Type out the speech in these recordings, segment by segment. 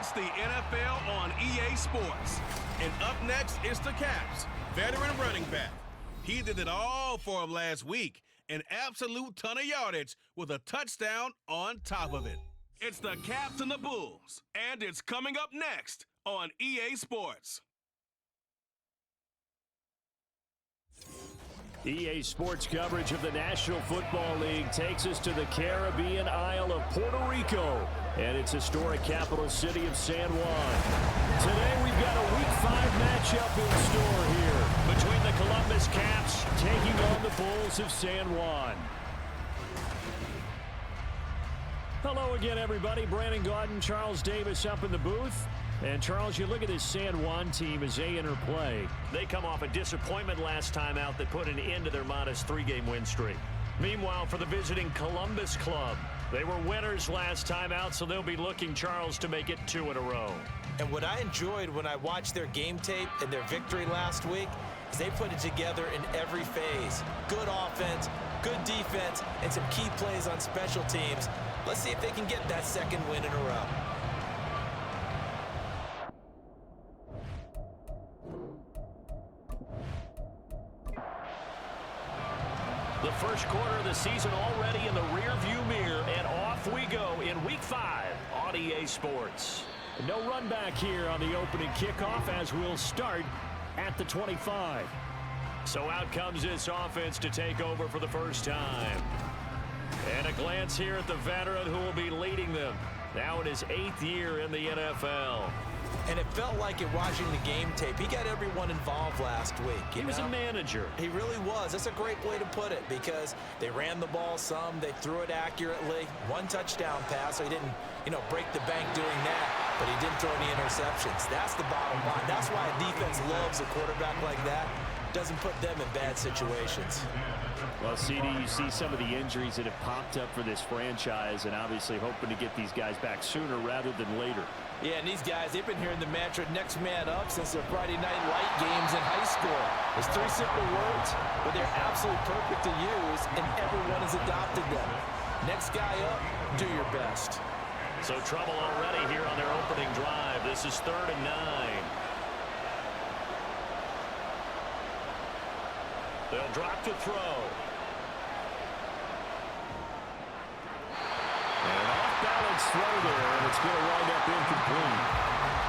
It's the NFL on EA Sports. And up next is the Caps, veteran running back. He did it all for him last week, an absolute ton of yardage with a touchdown on top of it. It's the Caps and the Bulls, and it's coming up next on EA Sports. EA Sports coverage of the National Football League takes us to the Caribbean Isle of Puerto Rico and its historic capital city of San Juan. Today we've got a Week 5 matchup in store here between the Columbus Caps taking on the Bulls of San Juan. Hello again, everybody. Brandon Gaudin, Charles Davis up in the booth. And, Charles, you look at this San Juan team as they enter play. They come off a disappointment last time out that put an end to their modest 3-game win streak. Meanwhile, for the visiting Columbus club, they were winners last time out, so they'll be looking, Charles, to make it 2 in a row. And what I enjoyed when I watched their game tape and their victory last week is they put it together in every phase. Good offense, good defense, and some key plays on special teams. Let's see if they can get that second win in a row. The first quarter of the season already in the rearview mirror, and off we go in Week 5 on EA Sports. No run back here on the opening kickoff as we'll start at the 25. So out comes this offense to take over for the first time. And a glance here at the veteran who will be leading them. Now in his 8th year in the NFL. And it felt like it watching the game tape. He got everyone involved last week. He was a manager. He really was. That's a great way to put it because they ran the ball some. They threw it accurately. 1 touchdown pass, so he didn't, break the bank doing that. But he didn't throw any interceptions. That's the bottom line. That's why a defense loves a quarterback like that. Doesn't put them in bad situations. Well, CD, you see some of the injuries that have popped up for this franchise and obviously hoping to get these guys back sooner rather than later. Yeah, and these guys, they've been hearing the mantra next man up since their Friday night light games in high school. It's 3 simple words, but they're absolutely perfect to use, and everyone has adopted them. Next guy up, do your best. So trouble already here on their opening drive. This is 3rd and 9. They'll drop to throw. And off-balance throw there, and it's going to wind up incomplete.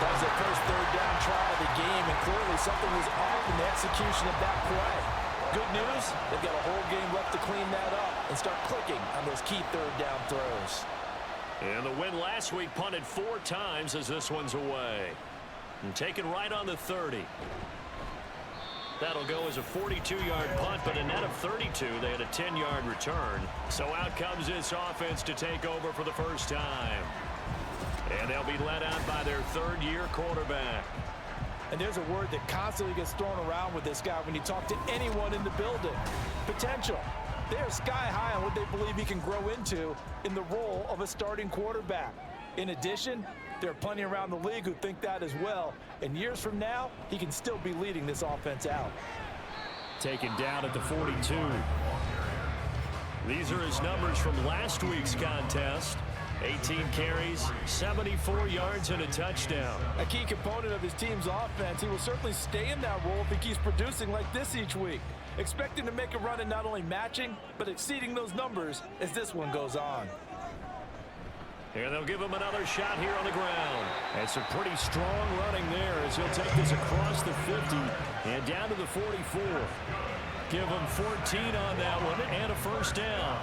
That was their first 3rd down try of the game, and clearly something was off in the execution of that play. Good news, they've got a whole game left to clean that up and start clicking on those key 3rd down throws. And the win last week punted 4 times as this one's away. And taken right on the 30. That'll go as a 42-yard punt, but a net of 32. They had a 10-yard return. So out comes this offense to take over for the first time. And they'll be led out by their 3rd-year quarterback. And there's a word that constantly gets thrown around with this guy when you talk to anyone in the building. Potential. They are sky high on what they believe he can grow into in the role of a starting quarterback. In addition, there are plenty around the league who think that as well. And years from now, he can still be leading this offense out. Taken down at the 42. These are his numbers from last week's contest. 18 carries, 74 yards, and a touchdown. A key component of his team's offense. He will certainly stay in that role if he keeps producing like this each week. Expecting to make a run at not only matching, but exceeding those numbers as this one goes on. And they'll give him another shot here on the ground. And some pretty strong running there as he'll take this across the 50 and down to the 44. Give him 14 on that one and a first down.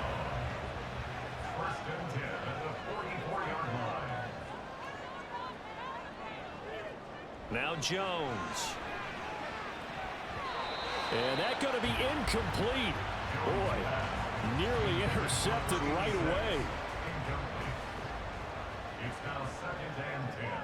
First and 10 at the 44-yard line. Now Jones. And that's going to be incomplete. Boy, nearly intercepted right away. It's now 2nd and 10.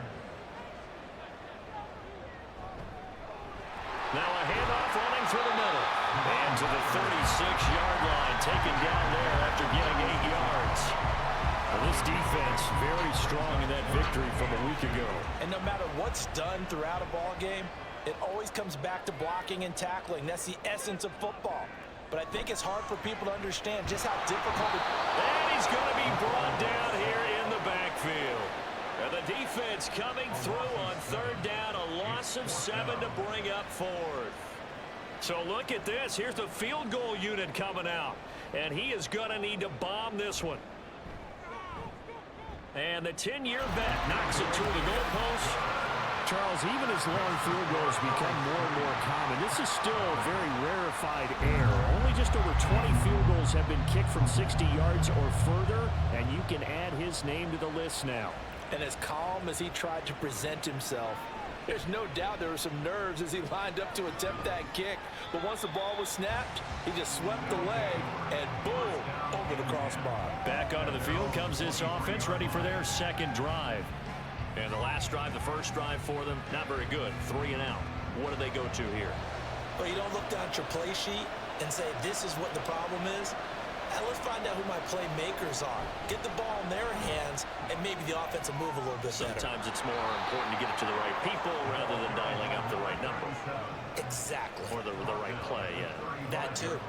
Now a handoff running through the middle. And to the 36-yard line, taken down there after getting 8 yards. Well, this defense very strong in that victory from a week ago. And no matter what's done throughout a ball game, it always comes back to blocking and tackling. That's the essence of football. But I think it's hard for people to understand just how difficult it is. And he's going to be brought down here in the backfield. And the defense coming loss of 7 to bring up fourth. So look at this. Here's the field goal unit coming out. And he is going to need to bomb this one. And the 10-year vet knocks it through the goalpost. Charles, even as long field goals become more and more common, this is still a very rarefied air. Only just over 20 field goals have been kicked from 60 yards or further, and you can add his name to the list now. And as calm as he tried to present himself, there's no doubt there were some nerves as he lined up to attempt that kick. But once the ball was snapped, he just swept the leg and boom, over the crossbar. Back onto the field comes this offense, ready for their second drive. And the last drive, the first drive for them, not very good. 3 and out. What do they go to here? Well, you don't look down at your play sheet and say, this is what the problem is. And let's find out who my playmakers are. Get the ball in their hands, and maybe the offense will move a little bit better. Sometimes it's more important to get it to the right people rather than dialing up the right number. Exactly. Or the right play, yeah. That too.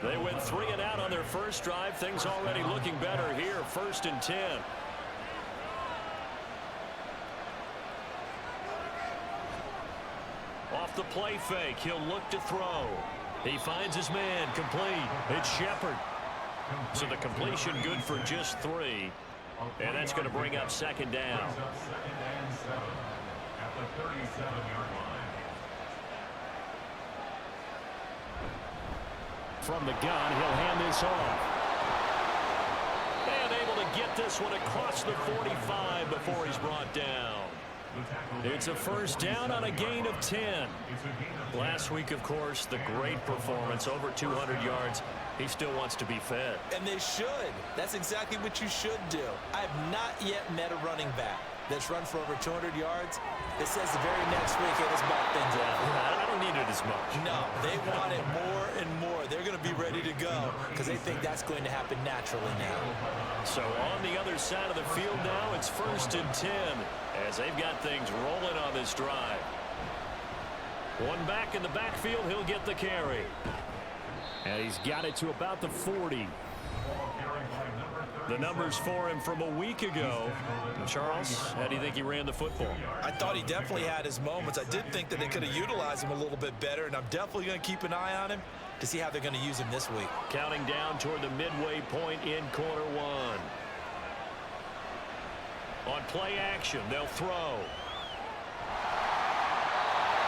They went 3 and out on their first drive. Things already looking better here. 1st and 10. Off the play fake, he'll look to throw. He finds his man, complete. It's Shepard. So the completion good for just 3. And that's going to bring up 2nd down. At the 37-yard line. From the gun, he'll hand this off. And able to get this one across the 45 before he's brought down. It's a 1st down on a gain of 10. Last week, of course, the great performance, over 200 yards. He still wants to be fed. And they should. That's exactly what you should do. I have not yet met a running back that's run for over 200 yards that says the very next week, hey, let's back things up. I don't need it as much. No, they want it more and more. They're going to be ready to go because they think that's going to happen naturally now. So on the other side of the field now, it's 1st and 10 as they've got things rolling on this drive. One back in the backfield, he'll get the carry. And he's got it to about the 40. The numbers for him from a week ago. Charles, how do you think he ran the football? I thought he definitely had his moments. I did think that they could have utilized him a little bit better, and I'm definitely going to keep an eye on him to see how they're going to use him this week. Counting down toward the midway point in quarter 1. On play action, they'll throw.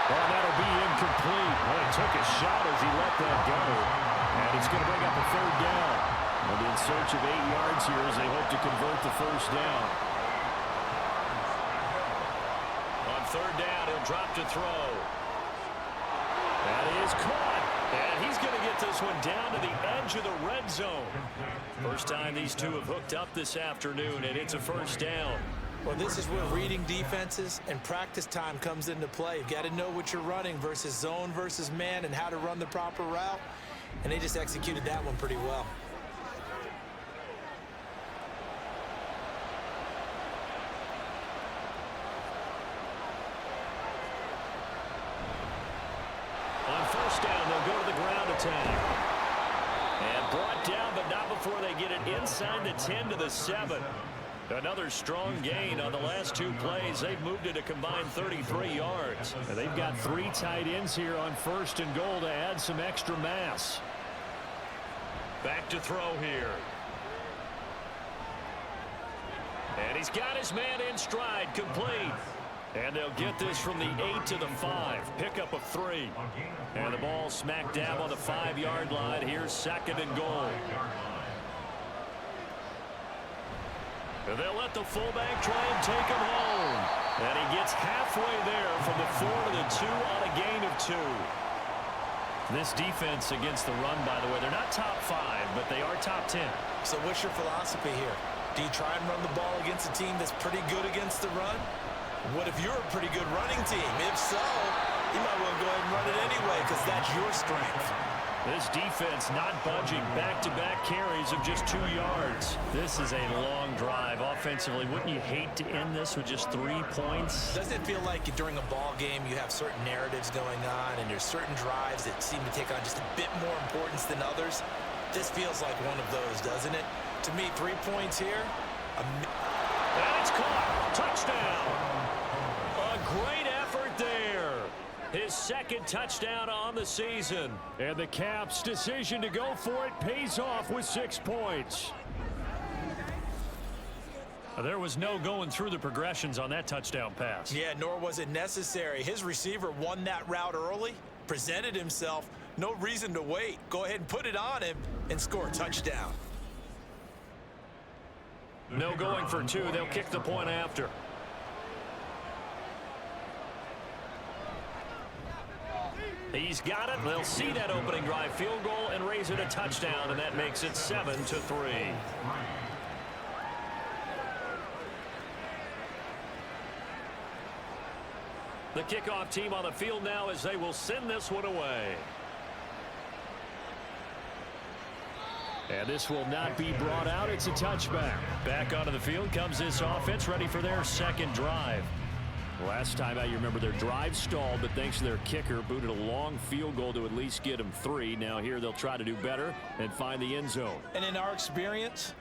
Well, that'll be incomplete. Well, he took a shot as he let that go. And it's going to bring up a 3rd down. They'll be in search of 8 yards here as they hope to convert the 1st down. On 3rd down, he'll drop to throw. That is caught. And he's going to get this one down to the edge of the red zone. First time these two have hooked up this afternoon, and it's a 1st down. Well, this is where reading defenses and practice time comes into play. You've got to know what you're running versus zone versus man and how to run the proper route. And they just executed that one pretty well. On 1st down, they'll go to the ground attack. And brought down, but not before they get it inside the 10 to the 7. Another strong gain on the last 2 plays. They've moved it a combined 33 yards. And they've got 3 tight ends here on 1st and goal to add some extra mass. Back to throw here. And he's got his man in stride, complete. And they'll get this from the 8 to the 5. Pickup of 3. And the ball smack dab on the 5-yard line. Here's 2nd and goal. And they'll let the fullback try and take him home. And he gets halfway there from the 4 to the 2 on a gain of 2. This defense against the run, by the way, they're not top 5, but they are top 10. So what's your philosophy here? Do you try and run the ball against a team that's pretty good against the run? What if you're a pretty good running team? If so, you might well go ahead and run it anyway because that's your strength. This defense not budging. Back-to-back carries of just 2 yards. This is a long drive offensively. Wouldn't you hate to end this with just 3 points? Doesn't it feel like during a ball game you have certain narratives going on and there's certain drives that seem to take on just a bit more importance than others? This feels like one of those, doesn't it? To me, 3 points here. And it's caught. Touchdown. A great effort His second touchdown on the season. And the Caps' decision to go for it pays off with 6 points. There was no going through the progressions on that touchdown pass. Yeah, nor was it necessary. His receiver won that route early, presented himself. No reason to wait. Go ahead and put it on him and score a touchdown. No going for 2. They'll kick the point after. He's got it. They'll see that opening drive field goal and raise it a touchdown, and that makes it 7-3. The kickoff team on the field now as they will send this one away. And this will not be brought out. It's a touchback. Back onto the field comes this offense, ready for their second drive. Last time out, you remember their drive stalled, but thanks to their kicker, booted a long field goal to at least get them 3. Now here they'll try to do better and find the end zone. And in our experience,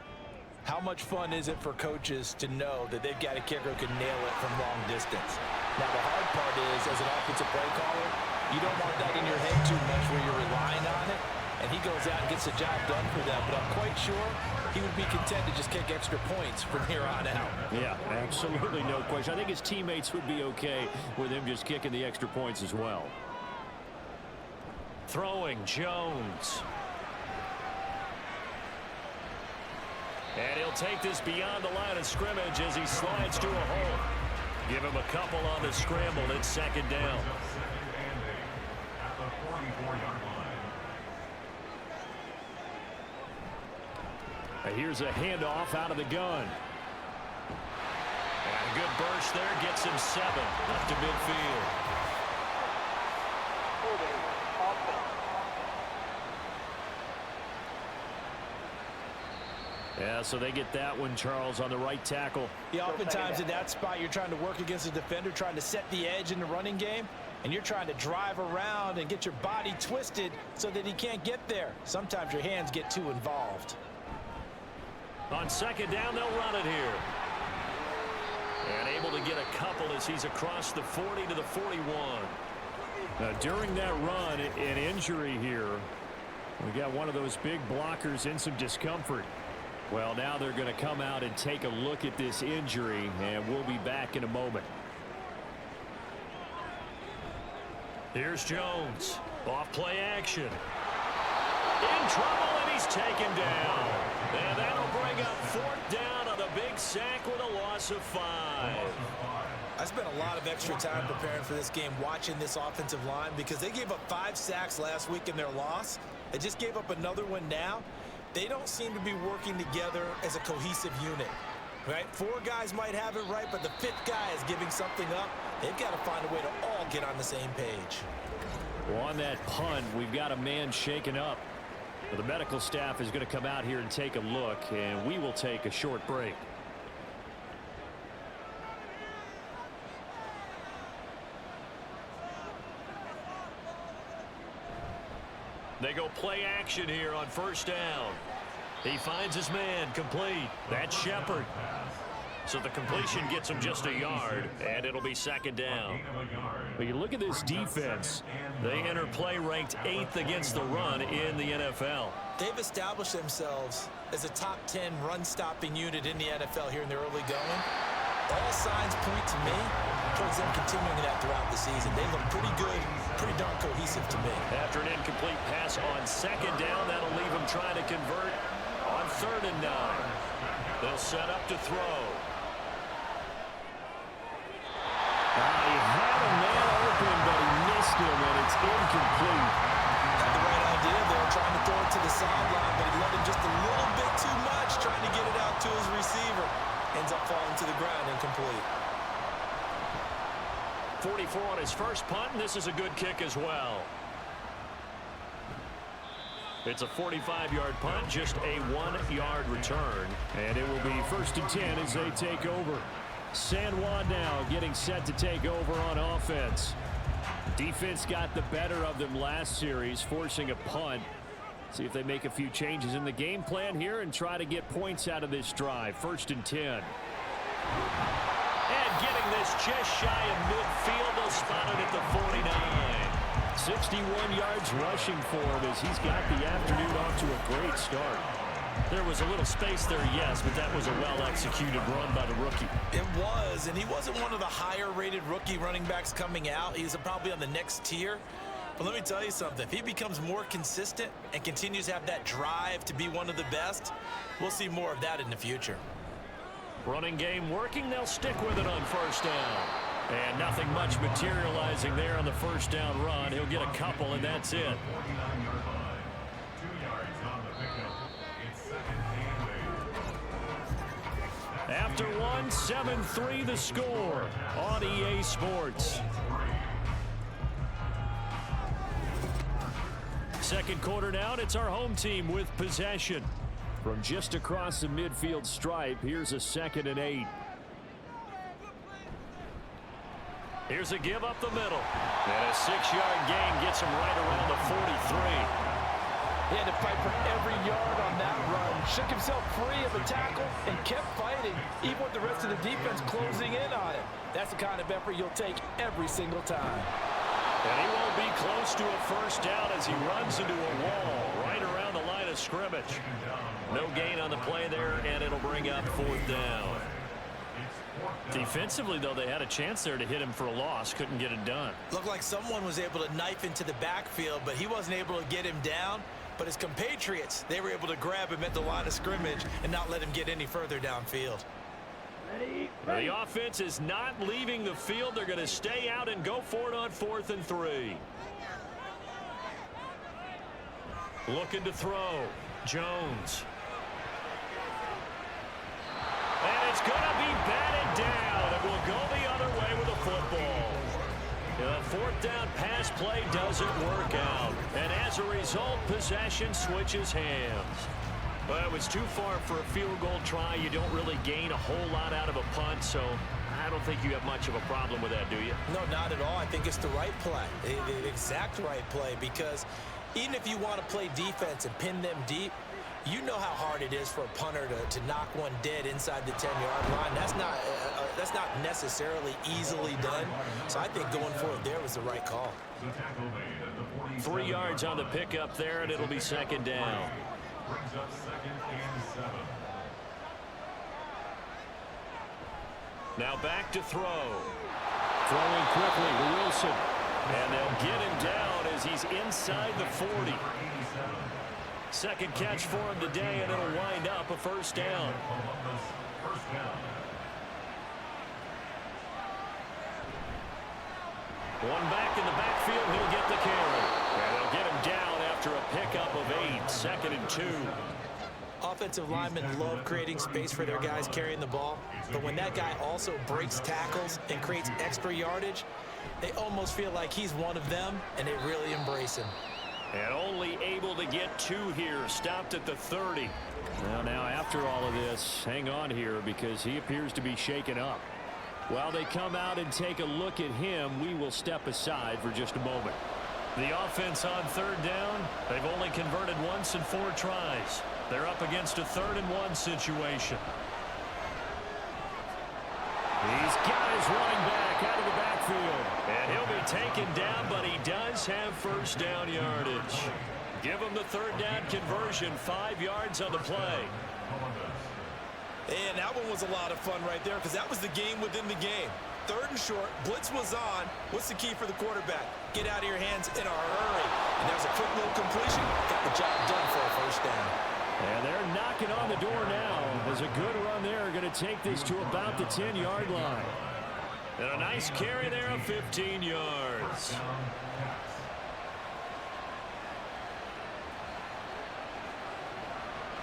how much fun is it for coaches to know that they've got a kicker who can nail it from long distance? Now, the hard part is, as an offensive play caller, you don't want that in your head too much where you're relying on it, and he goes out and gets the job done for them. But I'm quite sure he would be content to just kick extra points from here on out. Yeah, absolutely no question. I think his teammates would be okay with him just kicking the extra points as well. Throwing Jones. And he'll take this beyond the line of scrimmage as he slides to a hole. Give him a couple on the scramble. It's second down. Here's a handoff out of the gun. And a good burst there gets him 7 up to midfield. Yeah, so they get that one, Charles, on the right tackle. Yeah, oftentimes in that spot, you're trying to work against a defender, trying to set the edge in the running game, and you're trying to drive around and get your body twisted so that he can't get there. Sometimes your hands get too involved. On second down, they'll run it here. And able to get a couple as he's across the 40 to the 41. During that run, an injury here. We got one of those big blockers in some discomfort. Well, now they're going to come out and take a look at this injury, and we'll be back in a moment. Here's Jones. Off play action. In trouble, and he's taken down. And that'll bring up 4th down on the big sack with a loss of 5. I spent a lot of extra time preparing for this game, watching this offensive line, because they gave up 5 sacks last week in their loss. They just gave up another one now. They don't seem to be working together as a cohesive unit, right? 4 guys might have it right, but the 5th guy is giving something up. They've got to find a way to all get on the same page. Well, on that punt, we've got a man shaken up. Well, the medical staff is going to come out here and take a look, and we will take a short break. They go play action here on first down. He finds his man complete. That's Shepard. So the completion gets him just a yard, and it'll be second down. But you look at this defense. They enter play ranked 8th against the run in the NFL. They've established themselves as a top 10 run-stopping unit in the NFL here in the early going. All signs point to me towards them continuing that throughout the season. They look pretty good, pretty darn cohesive to me. After an incomplete pass on second down, that'll leave them trying to convert on 3rd and 9. They'll set up to throw. He had a man open, but he missed him, and it's incomplete. Had the right idea there, trying to throw it to the sideline, but he let him just a little bit too much, trying to get it out to his receiver. Ends up falling to the ground, incomplete. 44 on his first punt, and this is a good kick as well. It's a 45-yard punt, just a 1-yard return. And it will be 1st and 10 as they take over. San Juan now getting set to take over on offense. Defense got the better of them last series, forcing a punt. See if they make a few changes in the game plan here and try to get points out of this drive. 1st and 10. And getting is just shy of midfield. They'll spot it at the 49. 61 yards rushing for him as he's got the afternoon off to a great start. There was a little space there, yes, but that was a well-executed run by the rookie. It was, and he wasn't one of the higher-rated rookie running backs coming out. He's probably on the next tier. But let me tell you something. If he becomes more consistent and continues to have that drive to be one of the best, we'll see more of that in the future. Running game working. They'll stick with it on first down. And nothing much materializing there on the first down run. He'll get a couple, and that's it. 49-yard line. 2 yards on the pickup. It's second and 8. After one, 7-3 the score on EA Sports. Second quarter now, and it's our home team with possession. From just across the midfield stripe, here's a 2nd and 8. Here's a give up the middle. And a 6-yard gain gets him right around the 43. He had to fight for every yard on that run. Shook himself free of the tackle and kept fighting, even with the rest of the defense closing in on him. That's the kind of effort you'll take every single time. And he won't be close to a first down as he runs into a wall right around the line of scrimmage. No gain on the play there, and it'll bring up 4th down. Defensively, though, they had a chance there to hit him for a loss. Couldn't get it done. Looked like someone was able to knife into the backfield, but he wasn't able to get him down. But his compatriots, they were able to grab him at the line of scrimmage and not let him get any further downfield. The offense is not leaving the field. They're going to stay out and go for it on 4th and 3. Looking to throw. Jones. And it's going to be batted down. It will go the other way with the football. The 4th down pass play doesn't work out. And as a result, possession switches hands. But it was too far for a field goal try. You don't really gain a whole lot out of a punt, so I don't think you have much of a problem with that, do you? No, not at all. I think it's the right play, the exact right play, because even if you want to play defense and pin them deep, you know how hard it is for a punter to knock one dead inside the 10-yard line. That's not necessarily easily done. So I think going for it there was the right call. 3 yards on the pickup there, and it'll be 2nd down. Brings up 2nd and 7. Now back to throw. Throwing quickly to Wilson. And they'll get him down as he's inside the 40. Second catch for him today, and it'll wind up a first down. One back in the backfield, he'll get the carry. And they'll get him down after a pickup of 8, 2nd and 2. Offensive linemen love creating space for their guys carrying the ball, but when that guy also breaks tackles and creates extra yardage, they almost feel like he's one of them, and they really embrace him. And only able to get 2 here, stopped at the 30. Well, now after all of this, hang on here because he appears to be shaken up. While they come out and take a look at him, we will step aside for just a moment. The offense on 3rd down, they've only converted once in 4 tries. They're up against a 3rd and 1 situation. He's got his running back out of the backfield. And he'll be taken down, but he does have first down yardage. Give him the 3rd down conversion, 5 yards on the play. And that one was a lot of fun right there because that was the game within the game. 3rd and short, blitz was on. What's the key for the quarterback? Get out of your hands in a hurry. And there's a quick little completion. Got the job done for a first down. And they're knocking on the door now. As a good run there, going to take this to about the 10-yard line. And a nice carry there of 15 yards.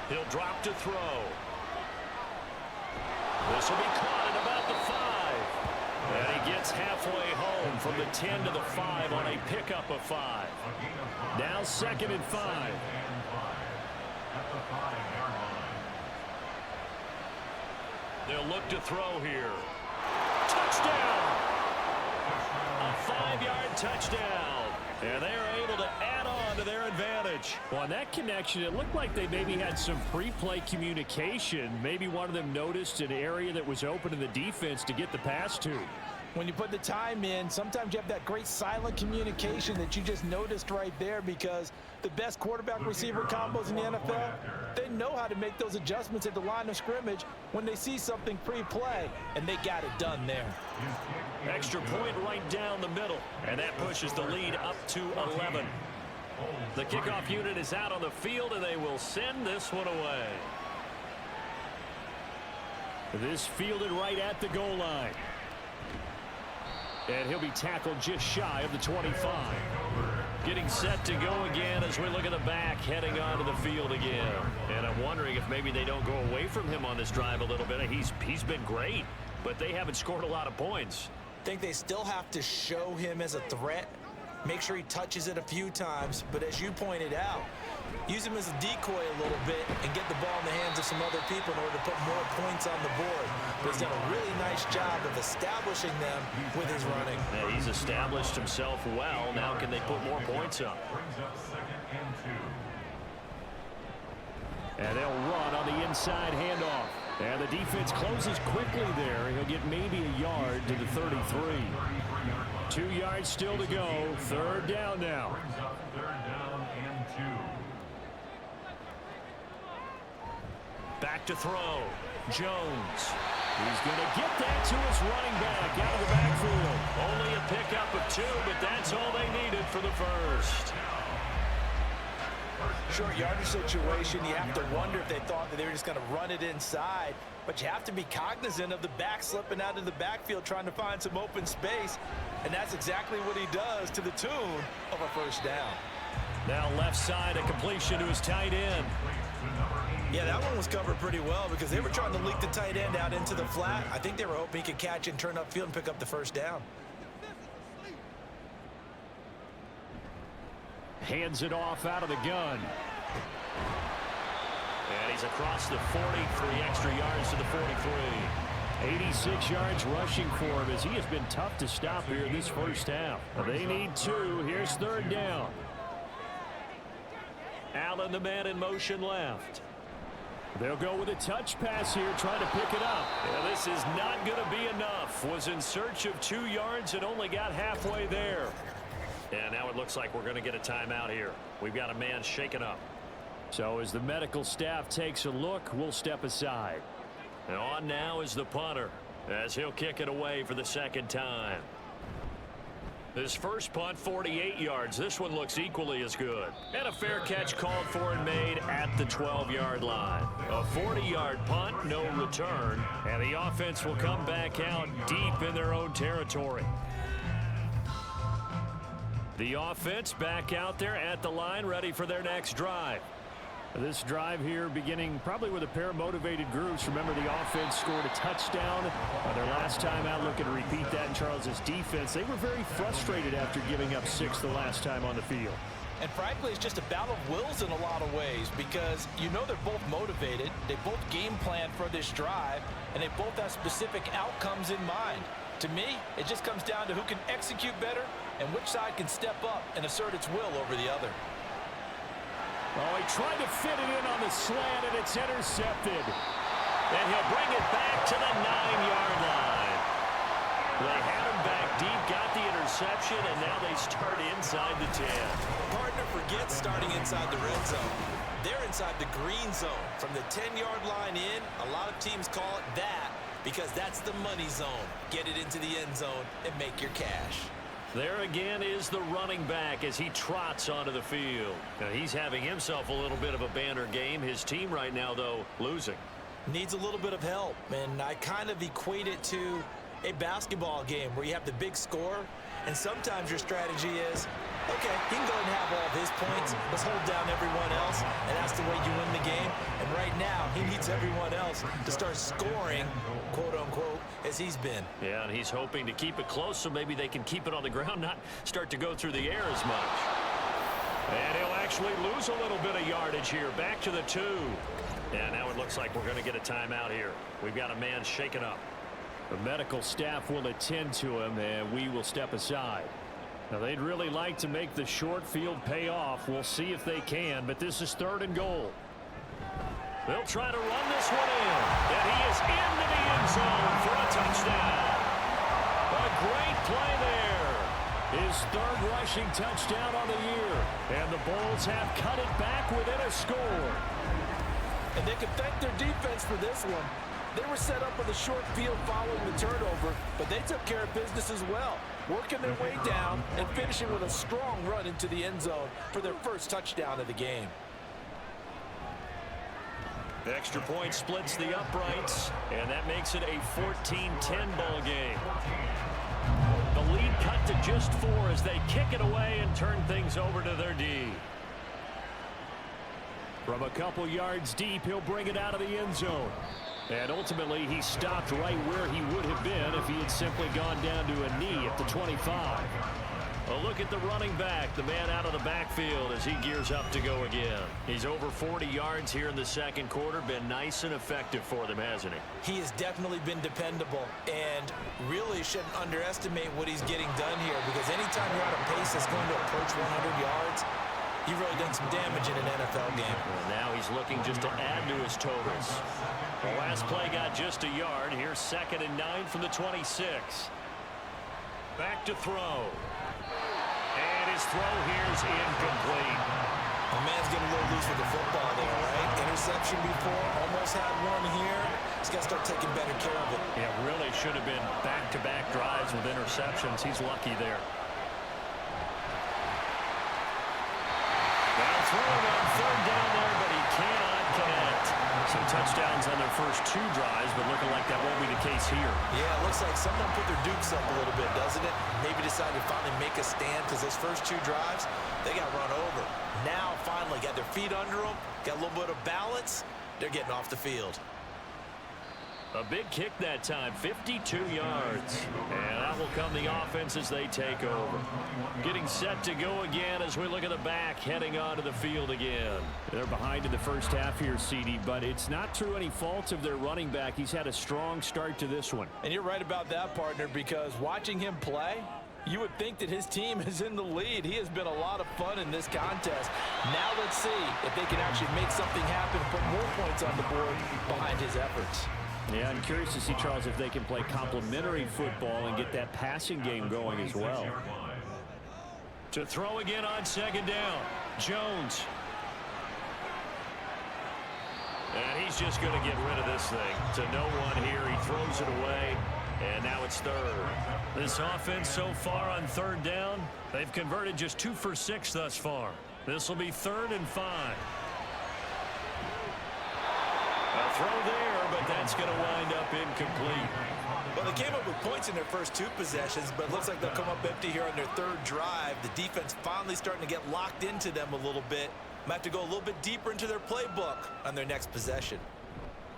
He'll drop to throw. This will be caught at about the 5. And he gets halfway home from the 10 to the 5 on a pickup of 5. Now 2nd and 5. They'll look to throw here. Touchdown! A 5-yard touchdown. And they are able to add on to their advantage. Well, on that connection, it looked like they maybe had some pre-play communication. Maybe one of them noticed an area that was open in the defense to get the pass to. When you put the time in, sometimes you have that great silent communication that you just noticed right there, because the best quarterback-receiver combos in the NFL, they know how to make those adjustments at the line of scrimmage when they see something pre-play, and they got it done there. Extra point right down the middle, and that pushes the lead up to 11. The kickoff unit is out on the field, and they will send this one away. This fielded right at the goal line. And he'll be tackled just shy of the 25. Getting set to go again as we look at the back, heading onto the field again. And I'm wondering if maybe they don't go away from him on this drive a little bit. He's been great, but they haven't scored a lot of points. I think they still have to show him as a threat. Make sure he touches it a few times. But as you pointed out, use him as a decoy a little bit and get the ball in the hands of some other people in order to put more points on the board. But he's done a really nice job of establishing them with his running. Yeah, he's established himself well. Now can they put more points up? And they'll run on the inside handoff. And the defense closes quickly there. He'll get maybe a yard to the 33. 2 yards still to go. Third down now. Back to throw. Jones. He's going to get that to his running back out of the backfield. Only a pickup of 2, but that's all they needed for the first. Short yardage situation, you have to wonder if they thought that they were just going to run it inside. But you have to be cognizant of the back slipping out of the backfield trying to find some open space. And that's exactly what he does, to the tune of a first down. Now left side, a completion to his tight end. Yeah, that one was covered pretty well because they were trying to leak the tight end out into the flat. I think they were hoping he could catch it and turn upfield and pick up the first down. Hands it off out of the gun. And he's across the 40, 3 extra yards to the 43. 86 yards rushing for him as he has been tough to stop here this first half. They need 2. Here's third down. Allen, the man in motion left. They'll go with a touch pass here, trying to pick it up. Yeah, this is not going to be enough. Was in search of 2 yards and only got halfway there. And now it looks like we're going to get a timeout here. We've got a man shaken up. So as the medical staff takes a look, we'll step aside. And on now is the punter as he'll kick it away for the second time. This first punt, 48 yards. This one looks equally as good. And a fair catch called for and made at the 12-yard line. A 40-yard punt, no return. And the offense will come back out deep in their own territory. The offense back out there at the line, ready for their next drive. This drive here beginning probably with a pair of motivated groups. Remember, the offense scored a touchdown their last time out. Looking to repeat that in Charles's defense. They were very frustrated after giving up 6 the last time on the field. And frankly, it's just a battle of wills in a lot of ways because you know they're both motivated. They both game plan for this drive, and they both have specific outcomes in mind. To me, it just comes down to who can execute better and which side can step up and assert its will over the other. Oh, he tried to fit it in on the slant, and it's intercepted. And he'll bring it back to the 9-yard line. They had him back deep, got the interception, and now they start inside the 10. Partner forgets starting inside the red zone. They're inside the green zone. From the 10-yard line in, a lot of teams call it that because that's the money zone. Get it into the end zone and make your cash. There again is the running back as he trots onto the field. Now, he's having himself a little bit of a banner game. His team right now, though, losing. Needs a little bit of help, and I kind of equate it to a basketball game where you have the big score, and sometimes your strategy is, okay, he can go ahead and have all of his points. Let's hold down everyone else, and that's the way you win the game. And right now, he needs everyone else to start scoring, quote-unquote, as he's been. Yeah, and he's hoping to keep it close so maybe they can keep it on the ground, not start to go through the air as much. And he'll actually lose a little bit of yardage here, back to the 2. And now it looks like we're going to get a timeout here. We've got a man shaken up. The medical staff will attend to him, and we will step aside. Now, they'd really like to make the short field pay off. We'll see if they can, but this is 3rd and goal. They'll try to run this one in, and he is into the end zone for a touchdown. A great play there. His 3rd rushing touchdown on the year, and the Bulls have cut it back within a score. And they can thank their defense for this one. They were set up with a short field following the turnover, but they took care of business as well, working their way down and finishing with a strong run into the end zone for their first touchdown of the game. Extra point splits the uprights, and that makes it a 14-10 ball game. The lead cut to just 4 as they kick it away and turn things over to their D. From a couple yards deep, he'll bring it out of the end zone. And ultimately, he stopped right where he would have been if he had simply gone down to a knee at the 25. A look at the running back, the man out of the backfield as he gears up to go again. He's over 40 yards here in the second quarter. Been nice and effective for them, hasn't he? He has definitely been dependable, and really shouldn't underestimate what he's getting done here, because anytime you're at a pace that's going to approach 100 yards, you've really done some damage in an NFL game. Well, now he's looking just to add to his totals. The last play got just a yard. Here's 2nd and 9 from the 26. Back to throw. And his throw here's incomplete. The man's getting a little loose with the football there, right? Interception before, almost had one here. He's got to start taking better care of it. Yeah, really should have been back-to-back drives with interceptions. He's lucky there. Now throwing on 3rd down there, but he cannot connect. Some touchdowns on their first 2 drives, but looking like that won't be the case here. Yeah, it looks like someone put their dukes up a little bit, doesn't it? Maybe decided to finally make a stand, because those first 2 drives, they got run over. Now, finally, got their feet under them, got a little bit of balance. They're getting off the field. A big kick that time, 52 yards. And that will come the offense as they take over. Getting set to go again as we look at the back, heading onto the field again. They're behind in the first half here, CD, but it's not through any fault of their running back. He's had a strong start to this one. And you're right about that, partner, because watching him play, you would think that his team is in the lead. He has been a lot of fun in this contest. Now let's see if they can actually make something happen, put more points on the board behind his efforts. Yeah, I'm curious to see, Charles, if they can play complementary football and get that passing game going as well. To throw again on 2nd down, Jones. And he's just going to get rid of this thing. To no one here, he throws it away, and now it's 3rd. This offense so far on 3rd down, they've converted just 2 for 6 thus far. This will be 3rd and 5. A throw there, but that's going to wind up incomplete. Well, they came up with points in their first 2 possessions, but it looks like they'll come up empty here on their 3rd drive. The defense finally starting to get locked into them a little bit. Might have to go a little bit deeper into their playbook on their next possession.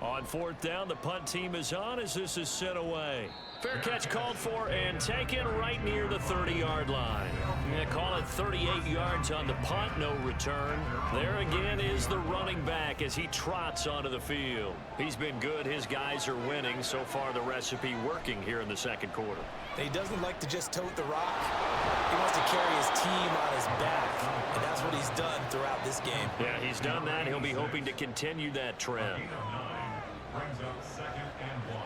On 4th down, the punt team is on as this is sent away. Fair catch called for and taken right near the 30-yard line. They call it 38 yards on the punt, no return. There again is the running back as he trots onto the field. He's been good. His guys are winning. So far, the recipe working here in the second quarter. He doesn't like to just tote the rock. He wants to carry his team on his back, and that's what he's done throughout this game. Yeah, he's done that. He'll be hoping to continue that trend. Brings up 2nd and 1.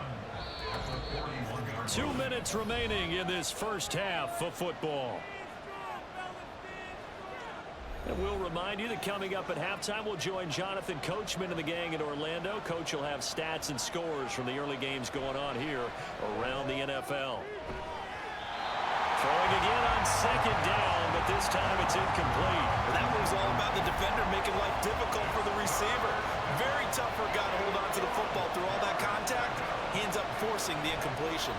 2 minutes remaining in this first half of football. And we'll remind you that coming up at halftime, we'll join Jonathan Coachman and the gang in Orlando. Coach will have stats and scores from the early games going on here around the NFL. Throwing again on 2nd down, but this time it's incomplete. Well, that move's all about the defender making life difficult for the receiver. Very tough for a guy to hold on to the football through all that contact. He ends up forcing the incompletion.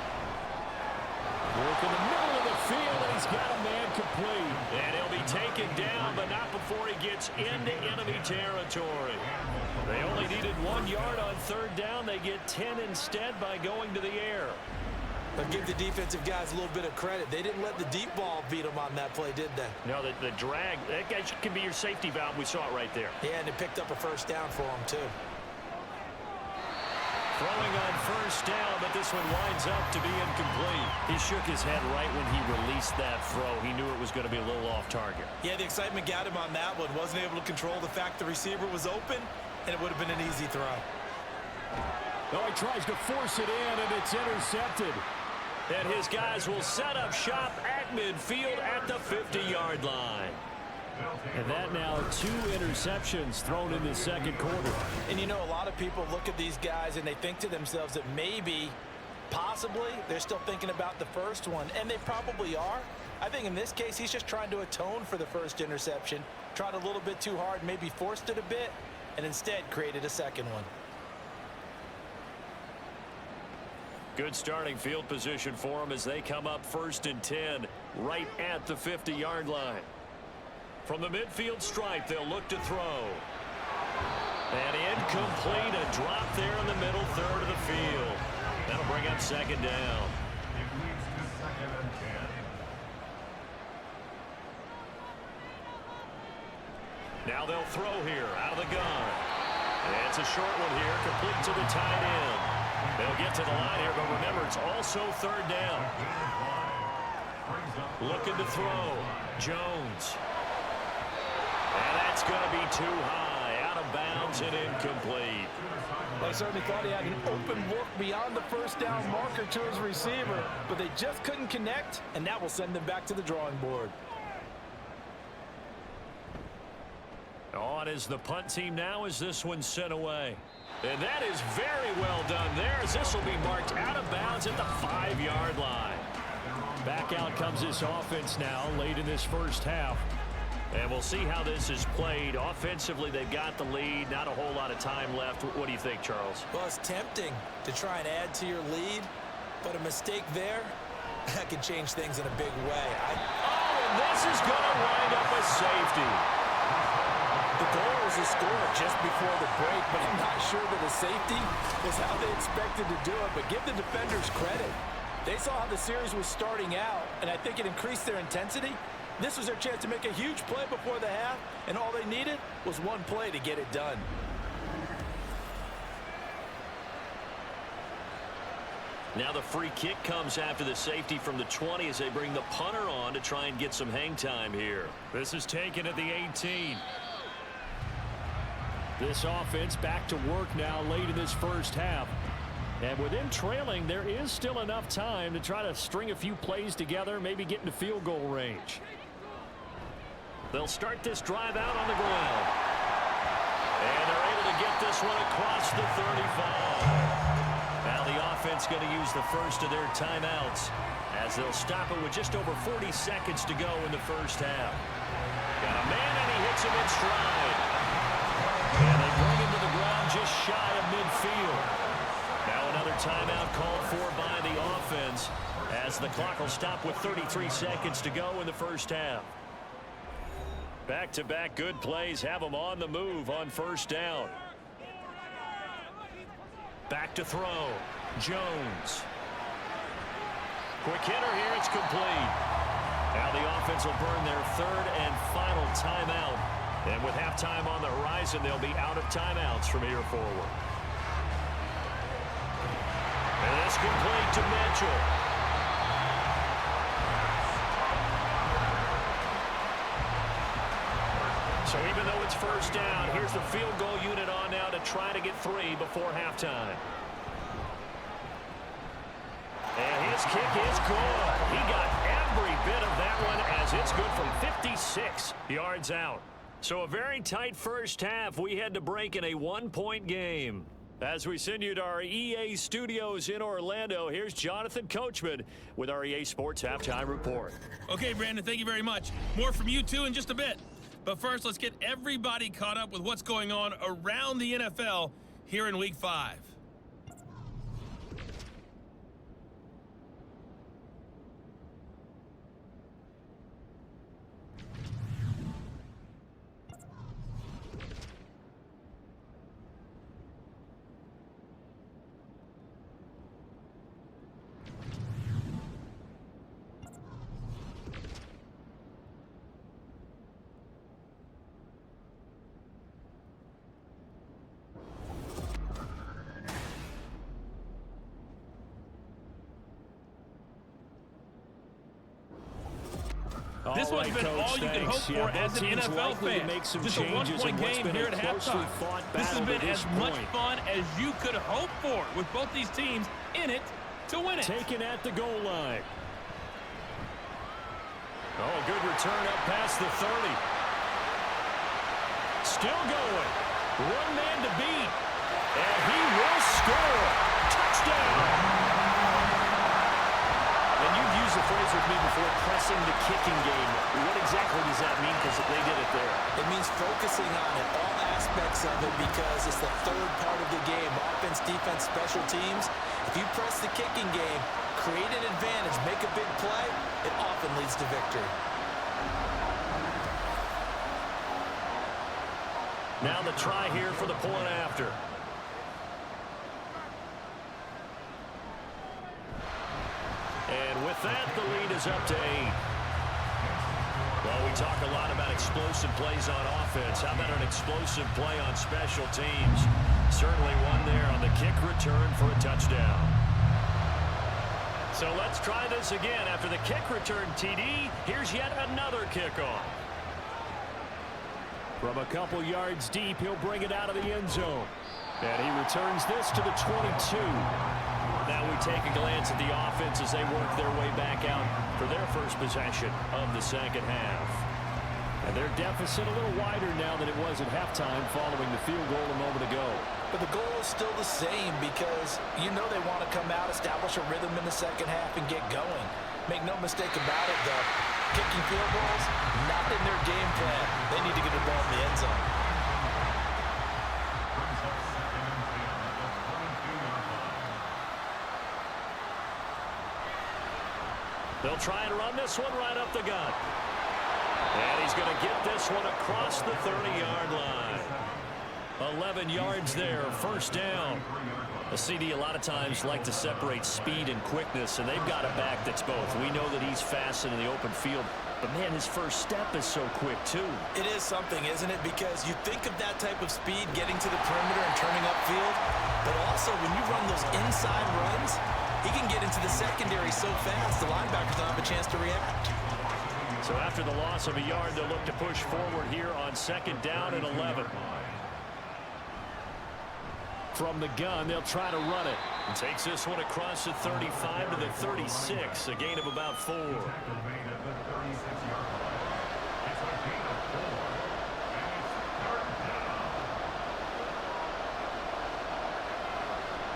Work in the middle of the field, and he's got a man complete. And he'll be taken down, but not before he gets into enemy territory. They only needed 1 yard on 3rd down. They get 10 instead by going to the air. But give the defensive guys a little bit of credit. They didn't let the deep ball beat them on that play, did they? No, the drag, that guy can be your safety valve. We saw it right there. Yeah, and they picked up a first down for him, too. Throwing on first down, but this one winds up to be incomplete. He shook his head right when he released that throw. He knew it was going to be a little off target. Yeah, the excitement got him on that one. Wasn't able to control the fact the receiver was open, and it would have been an easy throw. Oh, he tries to force it in, and it's intercepted. And his guys will set up shop at midfield at the 50-yard line. And that now 2 interceptions thrown in the second quarter. And you know, a lot of people look at these guys and they think to themselves that maybe, possibly, they're still thinking about the first one. And they probably are. I think in this case, he's just trying to atone for the first interception. Tried a little bit too hard, maybe forced it a bit, and instead created a second one. Good starting field position for them as they come up 1st and 10 right at the 50-yard line. From the midfield stripe, they'll look to throw. And incomplete, a drop there in the middle third of the field. That'll bring up 2nd down. It leads to 2nd and 10. Now they'll throw here out of the gun. And it's a short one here, complete to the tight end. They'll get to the line here, but remember, it's also 3rd down. Looking to throw. Jones. And that's going to be too high, out of bounds and incomplete. They certainly thought he had an open look beyond the first down marker to his receiver, but they just couldn't connect, and that will send them back to the drawing board. On is the punt team now as this one's sent away. And that is very well done there as this will be marked out of bounds at the 5-yard line. Back out comes this offense now late in this first half. And we'll see how this is played. Offensively, they've got the lead. Not a whole lot of time left. What do you think, Charles? Well, it's tempting to try and add to your lead, but a mistake there, that could change things in a big way. And this is going to wind up a safety. The goal was to score just before the break, but I'm not sure that a safety was how they expected to do it. But give the defenders credit. They saw how the series was starting out, and I think it increased their intensity. This was their chance to make a huge play before the half, and all they needed was one play to get it done. Now the free kick comes after the safety from the 20 as they bring the punter on to try and get some hang time here. This is taken at the 18. This offense back to work now late in this first half. And with them trailing, there is still enough time to try to string a few plays together, maybe get into field goal range. They'll start this drive out on the ground. And they're able to get this one across the 35. Now the offense going to use the first of their timeouts as they'll stop it with just over 40 seconds to go in the first half. Got a man and he hits him in stride. And they bring him to the ground just shy of midfield. Now another timeout called for by the offense as the clock will stop with 33 seconds to go in the first half. Back-to-back good plays have them on the move on first down. Back to throw. Jones. Quick hitter here. It's complete. Now the offense will burn their 3rd and final timeout. And with halftime on the horizon, they'll be out of timeouts from here forward. And it's complete to Mitchell. So even though it's first down, here's the field goal unit on now to try to get 3 before halftime. And his kick is good. He got every bit of that one as it's good from 56 yards out. So a very tight first half. We had to break in a 1-point game. As we send you to our EA studios in Orlando, here's Jonathan Coachman with our EA Sports Halftime Report. Okay, Brandon, thank you very much. More from you two in just a bit. But first, let's get everybody caught up with what's going on around the NFL here in Week 5. This one's been Coach, all you can hope for as an NFL fan. Just a one-point game here at halftime. This has been as much fun as you could hope for with both these teams in it to win it. Taken at the goal line. Oh, good return up past the 30. Still going. One man to beat. And he will score. Touchdown. And you've used the phrase with me before, pressing the kicking game. What exactly does that mean? Because they did it there. It means focusing on it, all aspects of it, because it's the third part of the game. Offense, defense, special teams. If you press the kicking game, create an advantage, make a big play, it often leads to victory. Now the try here for the point after. And with that, the lead is up to 8. Well, we talk a lot about explosive plays on offense. How about an explosive play on special teams? Certainly one there on the kick return for a touchdown. So let's try this again. After the kick return TD, here's yet another kickoff. From a couple yards deep, he'll bring it out of the end zone. And he returns this to the 22. Now we take a glance at the offense as they work their way back out for their first possession of the second half. And their deficit a little wider now than it was at halftime following the field goal a moment ago. But the goal is still the same because you know they want to come out, establish a rhythm in the second half, and get going. Make no mistake about it, though. Kicking field goals, not in their game plan. They need to get the ball in the end zone. They'll try and run this one right up the gut. And he's going to get this one across the 30-yard line. 11 yards there, first down. A CD a lot of times like to separate speed and quickness, and they've got a back that's both. We know that he's fast in the open field, but man, his first step is so quick too. It is something, isn't it? Because you think of that type of speed getting to the perimeter and turning upfield, but also when you run those inside runs, he can get into the secondary so fast, the linebackers don't have a chance to react. So after the loss of a yard, they'll look to push forward here on second down and 11. From the gun, they'll try to run it. And takes this one across the 35 to the 36, a gain of about 4.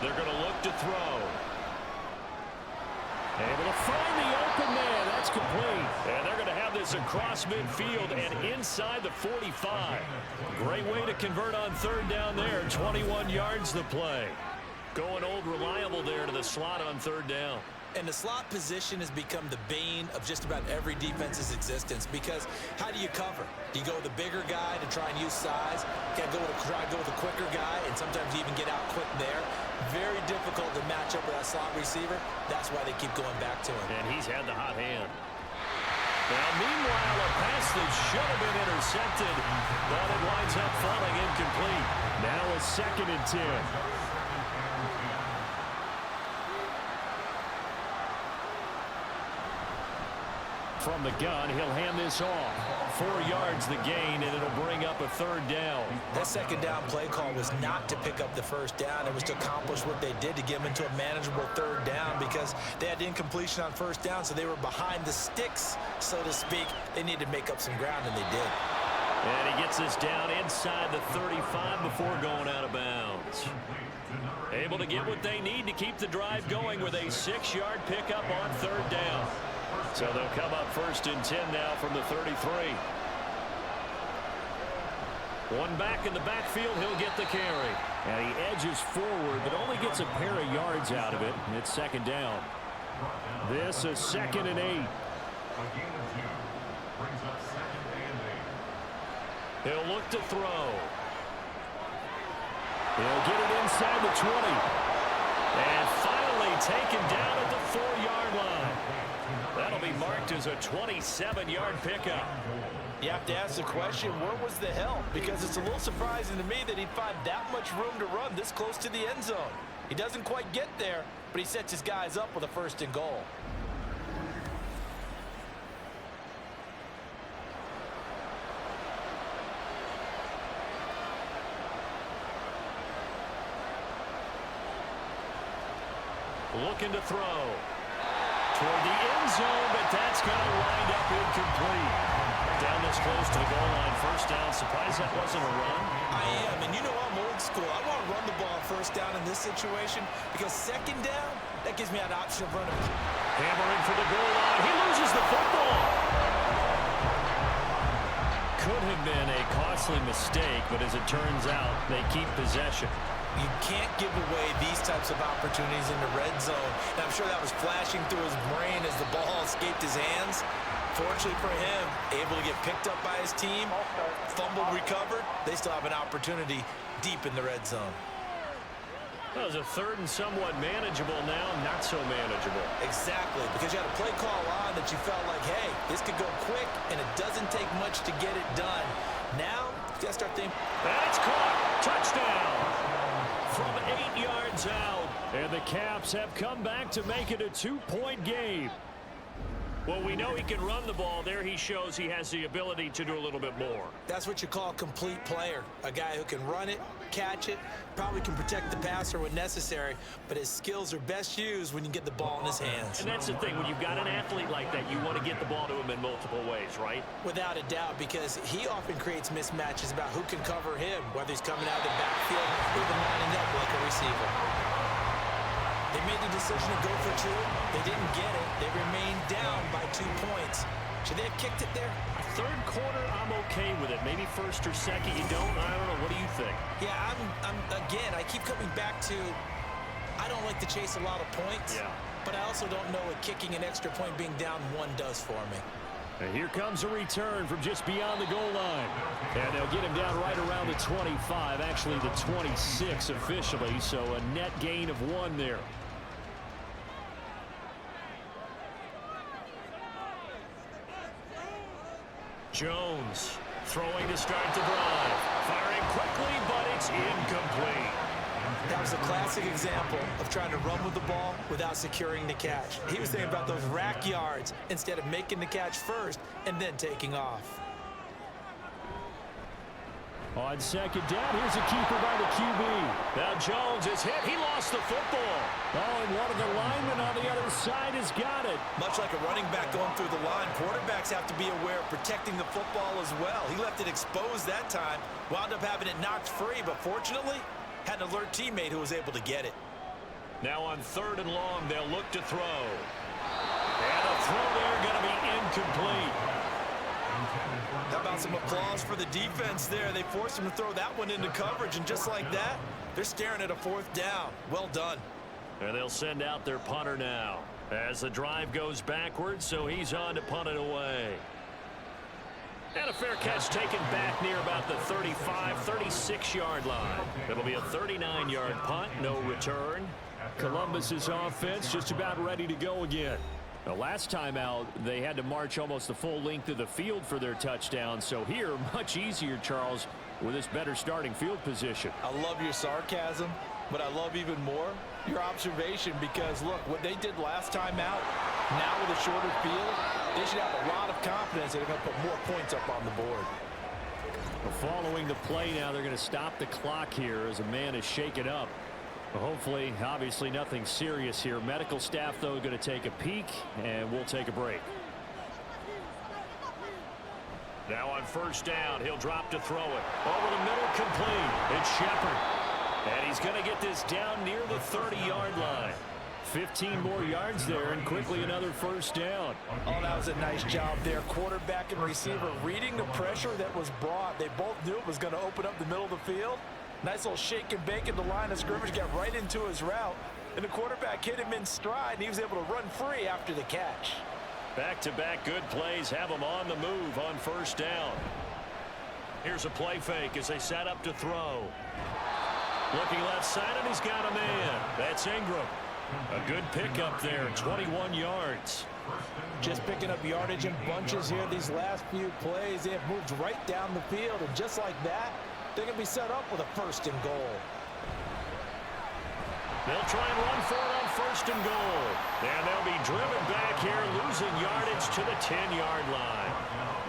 They're going to look to throw. Able to find the open man. That's complete. And they're going to have this across midfield and inside the 45. Great way to convert on third down there. 21 yards the play. Going old reliable there to the slot on third down. And the slot position has become the bane of just about every defense's existence because how do you cover? Do you go with the bigger guy to try and use size? You got to try to go with the quicker guy and sometimes you even get out quick there. Very difficult to match up with that slot receiver. That's why they keep going back to him. And he's had the hot hand. Now, meanwhile, a pass that should have been intercepted, but it winds up falling incomplete. Now a 2nd and 10. From the gun, he'll hand this off. 4 yards the gain, and it'll bring up a third down. That second down play call was not to pick up the first down. It was to accomplish what they did to get them into a manageable third down because they had incompletion on first down, so they were behind the sticks, so to speak. They needed to make up some ground, and they did. And he gets this down inside the 35 before going out of bounds. Able to get what they need to keep the drive going with a 6-yard pickup on third down. So they'll come up 1st and 10 now from the 33. One back in the backfield, he'll get the carry. And he edges forward, but only gets a pair of yards out of it. And it's 2nd down. This is 2nd and 8. He'll look to throw. He'll get it inside the 20. And finally taken down at the 4-yard line. That'll be marked as a 27-yard pickup. You have to ask the question, where was the help? Because it's a little surprising to me that he'd find that much room to run this close to the end zone. He doesn't quite get there, but he sets his guys up with a 1st and goal. Looking to throw. Toward the end zone, but that's going to wind up incomplete. Down this close to the goal line, first down. Surprised that wasn't a run. I am, and you know I'm old school. I want to run the ball first down in this situation because second down, that gives me an option of running. Hammering for the goal line. He loses the football. Could have been a costly mistake, but as it turns out, they keep possession. You can't give away these types of opportunities in the red zone. And I'm sure that was flashing through his brain as the ball escaped his hands. Fortunately for him, able to get picked up by his team, fumbled, recovered. They still have an opportunity deep in the red zone. That was a third and somewhat manageable now, not so manageable. Exactly, because you had a play call on that you felt like, hey, this could go quick, and it doesn't take much to get it done. Now, you got to start thinking. And it's caught. Touchdown. From 8 yards out. And the Caps have come back to make it a 2-point game. Well, we know he can run the ball. There he shows he has the ability to do a little bit more. That's what you call a complete player. A guy who can run it, catch it, probably can protect the passer when necessary, but his skills are best used when you get the ball in his hands. And that's the thing. When you've got an athlete like that, you want to get the ball to him in multiple ways, right? Without a doubt, because he often creates mismatches about who can cover him, whether he's coming out of the backfield or even lining up like a receiver. They made the decision to go for two. They didn't get it. They remained down by 2 points. Should they have kicked it there? Third quarter, I'm okay with it. Maybe first or second, you don't. I don't know. What do you think? Yeah, again, I keep coming back to I don't like to chase a lot of points. Yeah. But I also don't know what kicking an extra point being down one does for me. And here comes a return from just beyond the goal line. And they'll get him down right around the 25, actually the 26 officially, so a net gain of 1 there. Jones throwing to start the drive. Firing quickly, but it's incomplete. That was a classic example of trying to run with the ball without securing the catch. He was thinking about those rack yards instead of making the catch first and then taking off. On second down, here's a keeper by the QB. Now Jones is hit. He lost the football. Oh, and one of the linemen on the other side has got it. Much like a running back going through the line, quarterbacks have to be aware of protecting the football as well. He left it exposed that time, wound up having it knocked free, but fortunately, had an alert teammate who was able to get it. Now on third and long, they'll look to throw. And a throw there going to be incomplete. How about some applause for the defense there? They forced him to throw that one into coverage, and just like that, they're staring at a fourth down. Well done. And they'll send out their punter now as the drive goes backwards, so he's on to punt it away. And a fair catch taken back near about the 35, 36-yard line. It'll be a 39-yard punt, no return. Columbus's offense just about ready to go again. The last time out, they had to march almost the full length of the field for their touchdown. So here, much easier, Charles, with this better starting field position. I love your sarcasm, but I love even more your observation because, look, what they did last time out, now with a shorter field, they should have a lot of confidence that they're going to put more points up on the board. Following the play now, they're going to stop the clock here as a man is shaken up. Hopefully, obviously, nothing serious here. Medical staff, though, going to take a peek, and we'll take a break. Now on first down, he'll drop to throw it. Over the middle, complete. It's Shepard. And he's going to get this down near the 30-yard line. 15 more yards there, and quickly another first down. Oh, that was a nice job there. Quarterback and receiver reading the pressure that was brought. They both knew it was going to open up the middle of the field. Nice little shake and bake in the line of scrimmage, got right into his route, and the quarterback hit him in stride, and he was able to run free after the catch. Back-to-back good plays have him on the move on first down. Here's a play fake as they set up to throw. Looking left side, and he's got a man. That's Ingram. A good pickup there, 21 yards. Just picking up yardage in bunches here these last few plays. They have moved right down the field, and just like that, they're going to be set up with a first and goal. They'll try and run for it on first first and goal. And they'll be driven back here, losing yardage to the 10-yard line.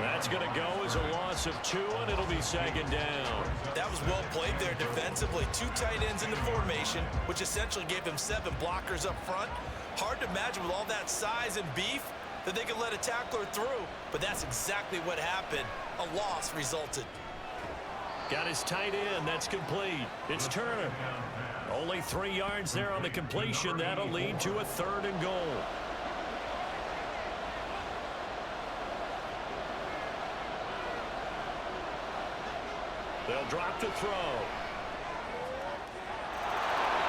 That's going to go as a loss of 2, and it'll be second down. That was well played there defensively. 2 tight ends in the formation, which essentially gave them 7 blockers up front. Hard to imagine with all that size and beef that they could let a tackler through, but that's exactly what happened. A loss resulted. Got his tight end. That's complete. It's Turner. Only 3 yards there on the completion. That'll lead to a 3rd and goal. They'll drop to throw.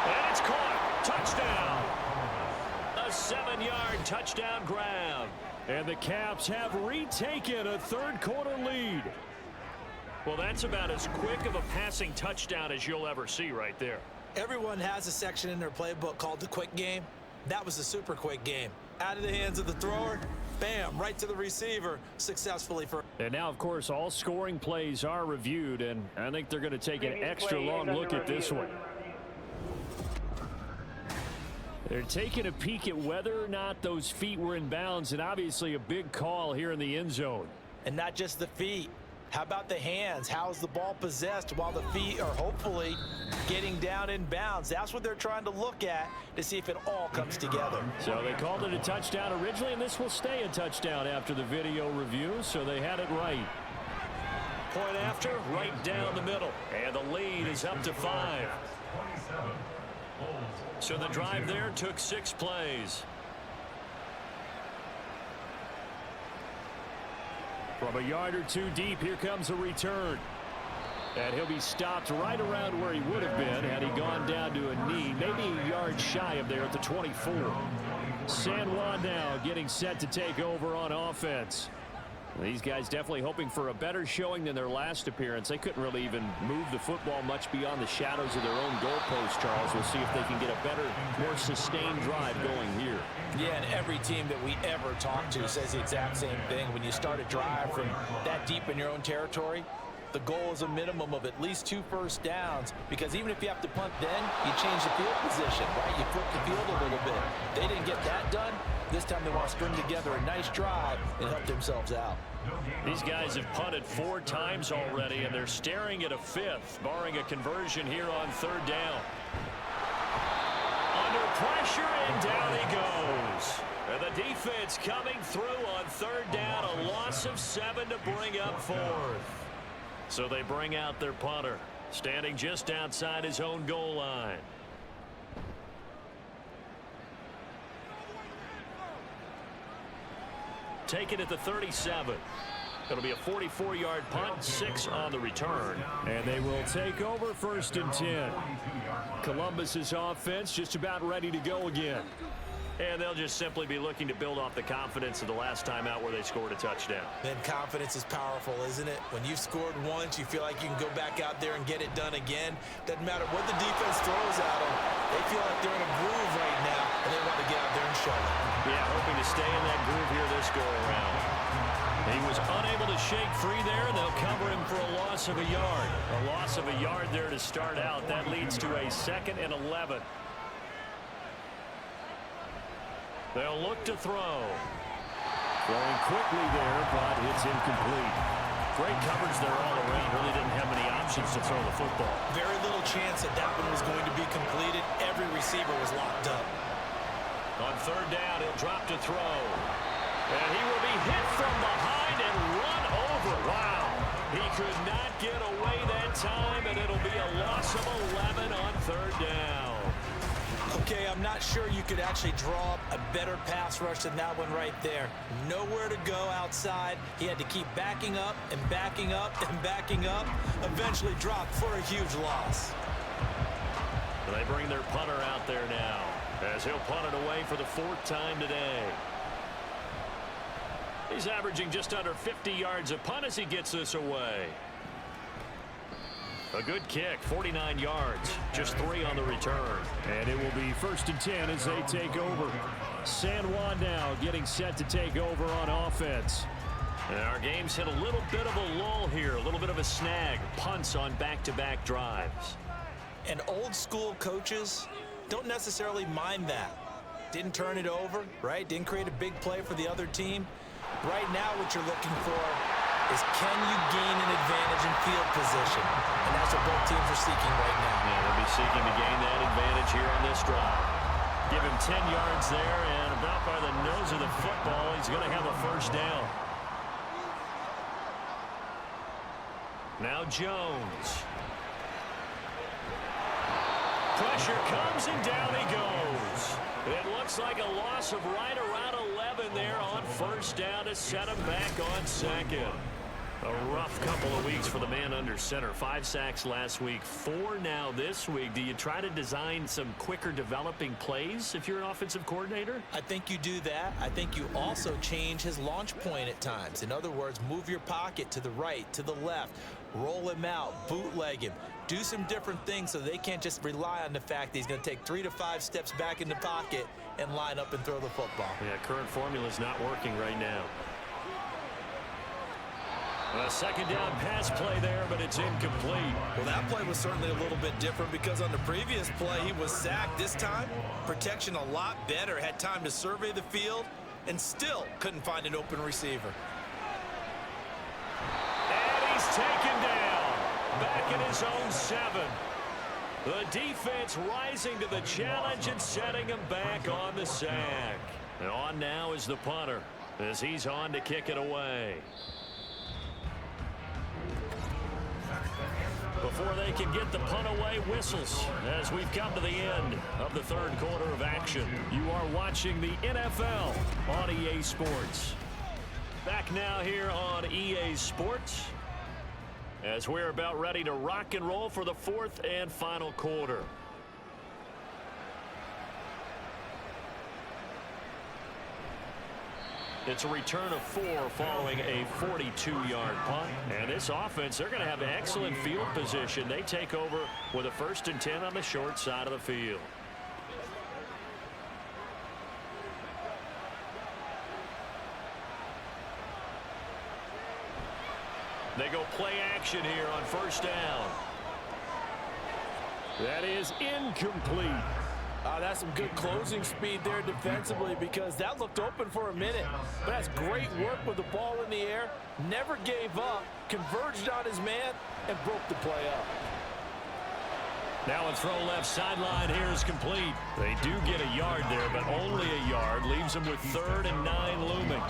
And it's caught. Touchdown. A 7-yard touchdown grab. And the Caps have retaken a third-quarter lead. Well, that's about as quick of a passing touchdown as you'll ever see right there. Everyone has a section in their playbook called the quick game. That was a super quick game. Out of the hands of the thrower, bam, right to the receiver, successfully for. And now, of course, all scoring plays are reviewed, and I think they're going to take an extra long look at this one. They're taking a peek at whether or not those feet were in bounds, and obviously a big call here in the end zone. And not just the feet. How about the hands? How is the ball possessed while the feet are hopefully getting down in bounds? That's what they're trying to look at to see if it all comes together. So they called it a touchdown originally, and this will stay a touchdown after the video review, so they had it right. Point after, right down the middle. And the lead is up to 5. So the drive there took 6 plays. From a yard or 2 deep, here comes a return. And he'll be stopped right around where he would have been had he gone down to a knee, maybe a yard shy of there at the 24. San Juan now getting set to take over on offense. These guys definitely hoping for a better showing than their last appearance. They couldn't really even move the football much beyond the shadows of their own goalpost, Charles. We'll see if they can get a better, more sustained drive going here. Yeah, and every team that we ever talk to says the exact same thing. When you start a drive from that deep in your own territory, the goal is a minimum of at least 2 first downs, because even if you have to punt then, you change the field position, right? You flip the field a little bit. They didn't get that done. This time they want to string together a nice drive and help themselves out. These guys have punted 4 times already, and they're staring at a 5th, barring a conversion here on 3rd down. Under pressure, and down he goes. And the defense coming through on 3rd down, a loss of 7 to bring up 4th. So they bring out their punter, standing just outside his own goal line. Taken at the 37. It'll be a 44-yard punt, 6 on the return. And they will take over 1st and 10. Columbus's offense just about ready to go again. And they'll just simply be looking to build off the confidence of the last time out where they scored a touchdown. Then confidence is powerful, isn't it? When you've scored once, you feel like you can go back out there and get it done again. Doesn't matter what the defense throws at them. They feel like they're in a groove right now, and they want to get out there and show it. Yeah, hoping to stay in that groove here this go-around. He was unable to shake free there. They'll cover him for a loss of a yard. A loss of a yard there to start out. That leads to a 2nd and 11. They'll look to throw. Throwing quickly there, but it's incomplete. Great coverage there all around. Really didn't have many options to throw the football. Very little chance that one was going to be completed. Every receiver was locked up. On 3rd down, he'll drop to throw. And he will be hit from behind and run over. Wow. He could not get away that time, and it'll be a loss of 11 on 3rd down. Okay, I'm not sure you could actually draw up a better pass rush than that one right there. Nowhere to go outside. He had to keep backing up and backing up and backing up. Eventually dropped for a huge loss. They bring their punter out there now, as he'll punt it away for the 4th time today. He's averaging just under 50 yards a punt as he gets this away. A good kick, 49 yards, just 3 on the return. And it will be 1st and 10 as they take over. San Juan now getting set to take over on offense. And our game's hit a little bit of a lull here, a little bit of a snag. Punts on back-to-back drives. And old school coaches don't necessarily mind that. Didn't turn it over, right? Didn't create a big play for the other team. Right now, what you're looking for is can you gain an advantage in field position? And that's what both teams are seeking right now. Yeah, they'll be seeking to gain that advantage here on this drive. Give him 10 yards there, and about by the nose of the football, he's going to have a first down. Now Jones. Pressure comes, and down he goes. It looks like a loss of right around 11 there on first down to set him back on second. A rough couple of weeks for the man under center. 5 sacks last week, 4 now this week. Do you try to design some quicker developing plays if you're an offensive coordinator? I think you do that. I think you also change his launch point at times. In other words, move your pocket to the right, to the left, roll him out, bootleg him. Do some different things so they can't just rely on the fact that he's going to take 3 to 5 steps back in the pocket and line up and throw the football. Yeah, current formula is not working right now. A second down pass play there, but it's incomplete. Well, that play was certainly a little bit different because on the previous play, he was sacked. This time, protection a lot better. Had time to survey the field and still couldn't find an open receiver. And he's taken down. Back in his own 7. The defense rising to the challenge and setting him back on the sack. And on now is the punter as he's on to kick it away. Before they can get the punt away, whistles as we've come to the end of the third quarter of action. You are watching the NFL on EA Sports. Back now here on EA Sports as we're about ready to rock and roll for the fourth and final quarter. It's a return of 4 following a 42-yard punt. And this offense, they're going to have excellent field position. They take over with a 1st and 10 on the short side of the field. They go play action here on first down. That is incomplete. That's some good closing speed there defensively because that looked open for a minute. But that's great work with the ball in the air. Never gave up, converged on his man, and broke the play up. Now a throw left sideline here is complete. They do get a yard there, but only a yard. Leaves them with 3rd and 9 looming.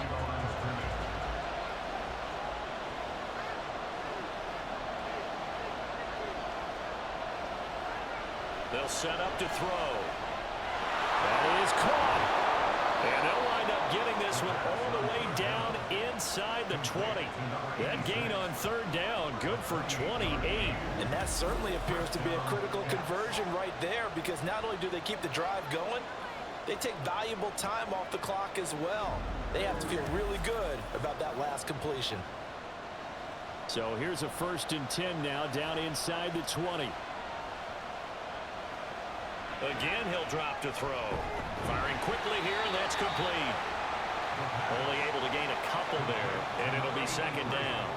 They'll set up to throw. That is caught. And they'll wind up getting this one all the way down inside the 20. That gain on 3rd down, good for 28. And that certainly appears to be a critical conversion right there because not only do they keep the drive going, they take valuable time off the clock as well. They have to feel really good about that last completion. So here's a 1st and 10 now down inside the 20. Again, he'll drop to throw. Firing quickly here, and that's complete. Only able to gain a couple there, and it'll be 2nd down.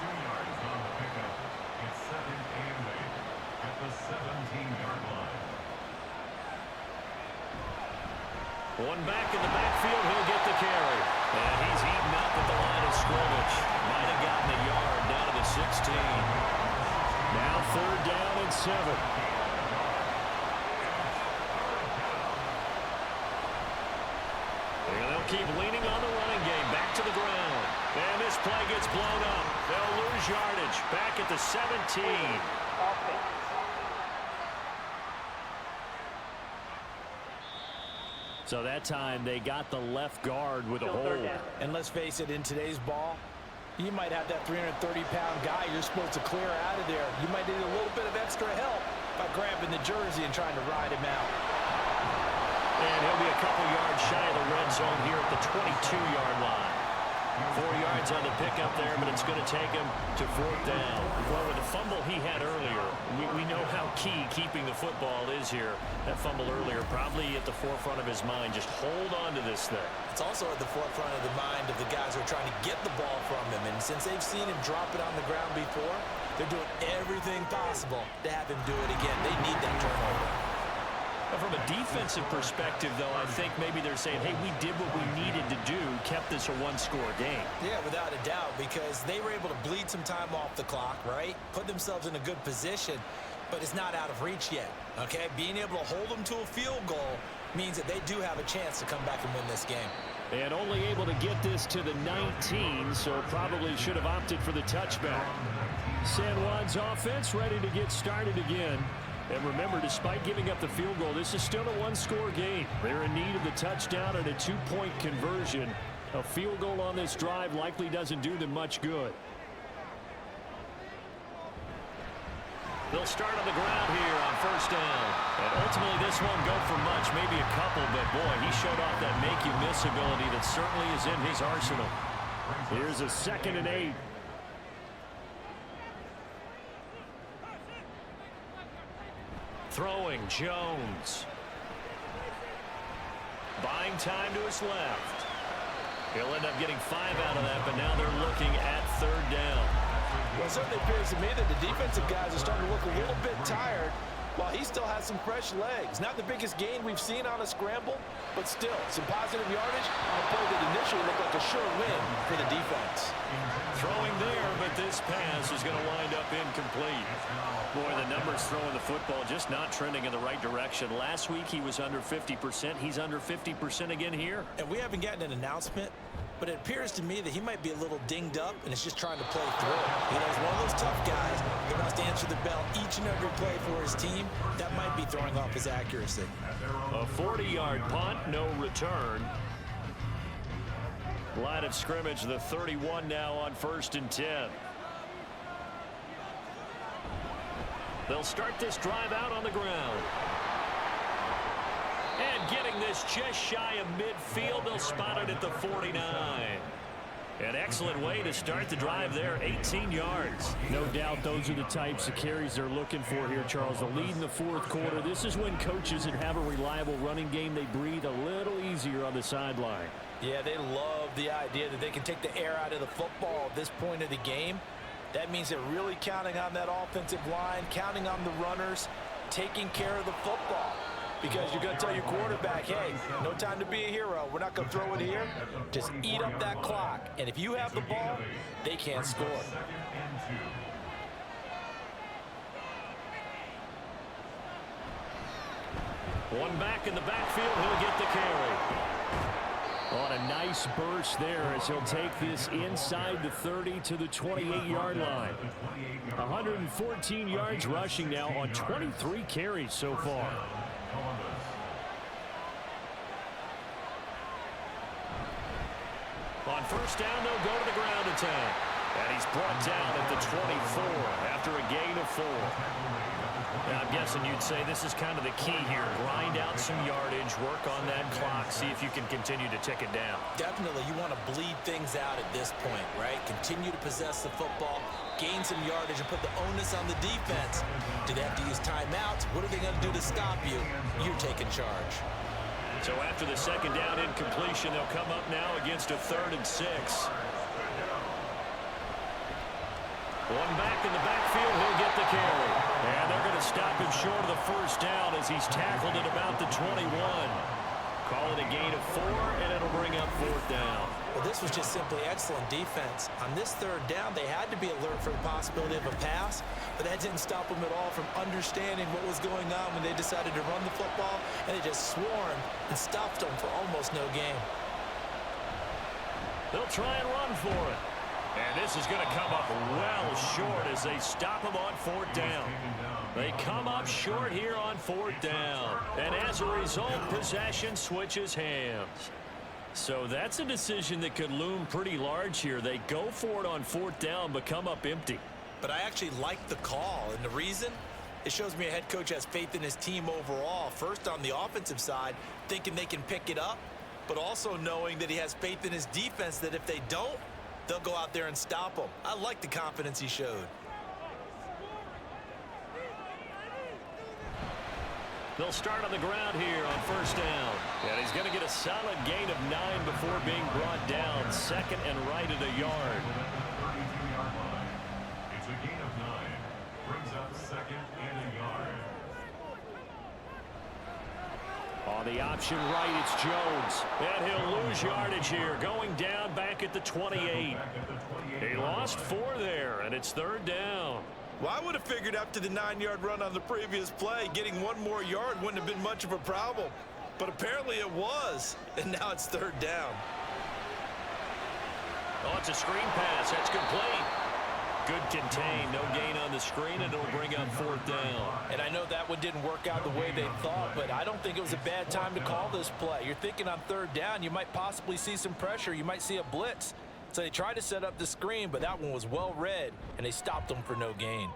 2 yards on the pickup. It's 2nd and 8 at the 17-yard line. One back in the backfield, he'll get the carry. And he's eaten up at the line of scrimmage. Might have gotten a yard down to the 16. Now 3rd down and 7. Keep leaning on the running game. Back to the ground. And this play gets blown up. They'll lose yardage. Back at the 17. So that time they got the left guard with a hold. And let's face it, in today's ball, you might have that 330-pound guy you're supposed to clear out of there. You might need a little bit of extra help by grabbing the jersey and trying to ride him out. And he'll be a couple yards shy of the red zone here at the 22-yard line. 4 yards on the pickup there, but it's going to take him to 4th down. Well, with the fumble he had earlier, we know how key keeping the football is here. That fumble earlier probably at the forefront of his mind. Just hold on to this thing. It's also at the forefront of the mind of the guys who are trying to get the ball from him. And since they've seen him drop it on the ground before, they're doing everything possible to have him do it again. They need that turnover. From a defensive perspective, though, I think maybe they're saying, hey, we did what we needed to do, kept this a one-score game. Yeah, without a doubt, because they were able to bleed some time off the clock, right? Put themselves in a good position, but it's not out of reach yet, okay? Being able to hold them to a field goal means that they do have a chance to come back and win this game. And only able to get this to the 19, so probably should have opted for the touchback. San Juan's offense ready to get started again. And remember, despite giving up the field goal, this is still a one-score game. They're in need of the touchdown and a two-point conversion. A field goal on this drive likely doesn't do them much good. They'll start on the ground here on first down. And ultimately, this won't go for much, maybe a couple, but boy, he showed off that make-you-miss ability that certainly is in his arsenal. Here's a 2nd and 8. Throwing, Jones. Buying time to his left. He'll end up getting 5 out of that, but now they're looking at 3rd down. Well, it certainly appears to me that the defensive guys are starting to look a little bit tired while he still has some fresh legs. Not the biggest gain we've seen on a scramble, but still some positive yardage on a play that initially looked like a sure win for the defense. Throwing there, but this pass is going to wind up incomplete. Boy, the numbers throwing the football just not trending in the right direction. Last week he was under 50%. He's under 50% again here. And we haven't gotten an announcement, but it appears to me that he might be a little dinged up and is just trying to play through. You know, he's one of those tough guys that wants to answer the bell each and every play for his team. That might be throwing off his accuracy. A 40-yard punt, no return. Line of scrimmage, the 31 now on 1st and 10. They'll start this drive out on the ground. And getting this just shy of midfield, they'll spot it at the 49. An excellent way to start the drive there, 18 yards. No doubt those are the types of carries they're looking for here, Charles. The lead in the 4th quarter. This is when coaches that have a reliable running game, they breathe a little easier on the sideline. Yeah, they love the idea that they can take the air out of the football at this point of the game. That means they're really counting on that offensive line, counting on the runners, taking care of the football. Because you're going to tell your quarterback, hey, no time to be a hero. We're not going to throw it here. Just eat up that clock. And if you have the ball, they can't score. One back in the backfield, he'll get the carry. On a nice burst there as he'll take this inside the 30 to the 28-yard line. 114 yards rushing now on 23 carries so far. On first down, they'll go to the ground attack. And he's brought down at the 24 after a gain of 4. Now, I'm guessing you'd say this is kind of the key here. Grind out some yardage, work on that clock, see if you can continue to tick it down. Definitely, you want to bleed things out at this point, right? Continue to possess the football, gain some yardage, and put the onus on the defense. Do they have to use timeouts? What are they going to do to stop you? You're taking charge. So after the 2nd down incompletion, they'll come up now against a 3rd and 6. One back in the backfield, he'll get the carry. And they're going to stop him short of the 1st down as he's tackled at about the 21. Call it a gain of 4, and it'll bring up 4th down. Well, this was just simply excellent defense. On this 3rd down, they had to be alert for the possibility of a pass, but that didn't stop them at all from understanding what was going on when they decided to run the football, and they just swarmed and stopped them for almost no gain. They'll try and run for it. And this is going to come up well short as they stop him on 4th down. They come up short here on 4th down. And as a result, possession switches hands. So that's a decision that could loom pretty large here. They go for it on 4th down, but come up empty. But I actually like the call, and the reason? It shows me a head coach has faith in his team overall. First on the offensive side, thinking they can pick it up, but also knowing that he has faith in his defense that if they don't, they'll go out there and stop him. I like the confidence he showed. They'll start on the ground here on 1st down. And he's going to get a solid gain of 9 before being brought down. 2nd and right at a yard. It's a gain of 9. Brings up 2nd and a yard. On the option right, it's Jones. And he'll lose yardage here, going down back at the 28. He lost 4 there, and it's 3rd down. Well, I would have figured after the 9-yard run on the previous play, getting 1 more yard wouldn't have been much of a problem. But apparently it was, and now it's 3rd down. Oh, it's a screen pass. That's complete. Good contain. No gain on the screen, and it'll bring up 4th down. And I know that one didn't work out the way they thought, but I don't think it was a bad time to call this play. You're thinking on 3rd down, you might possibly see some pressure. You might see a blitz. So they tried to set up the screen, but that one was well read, and they stopped them for no gain.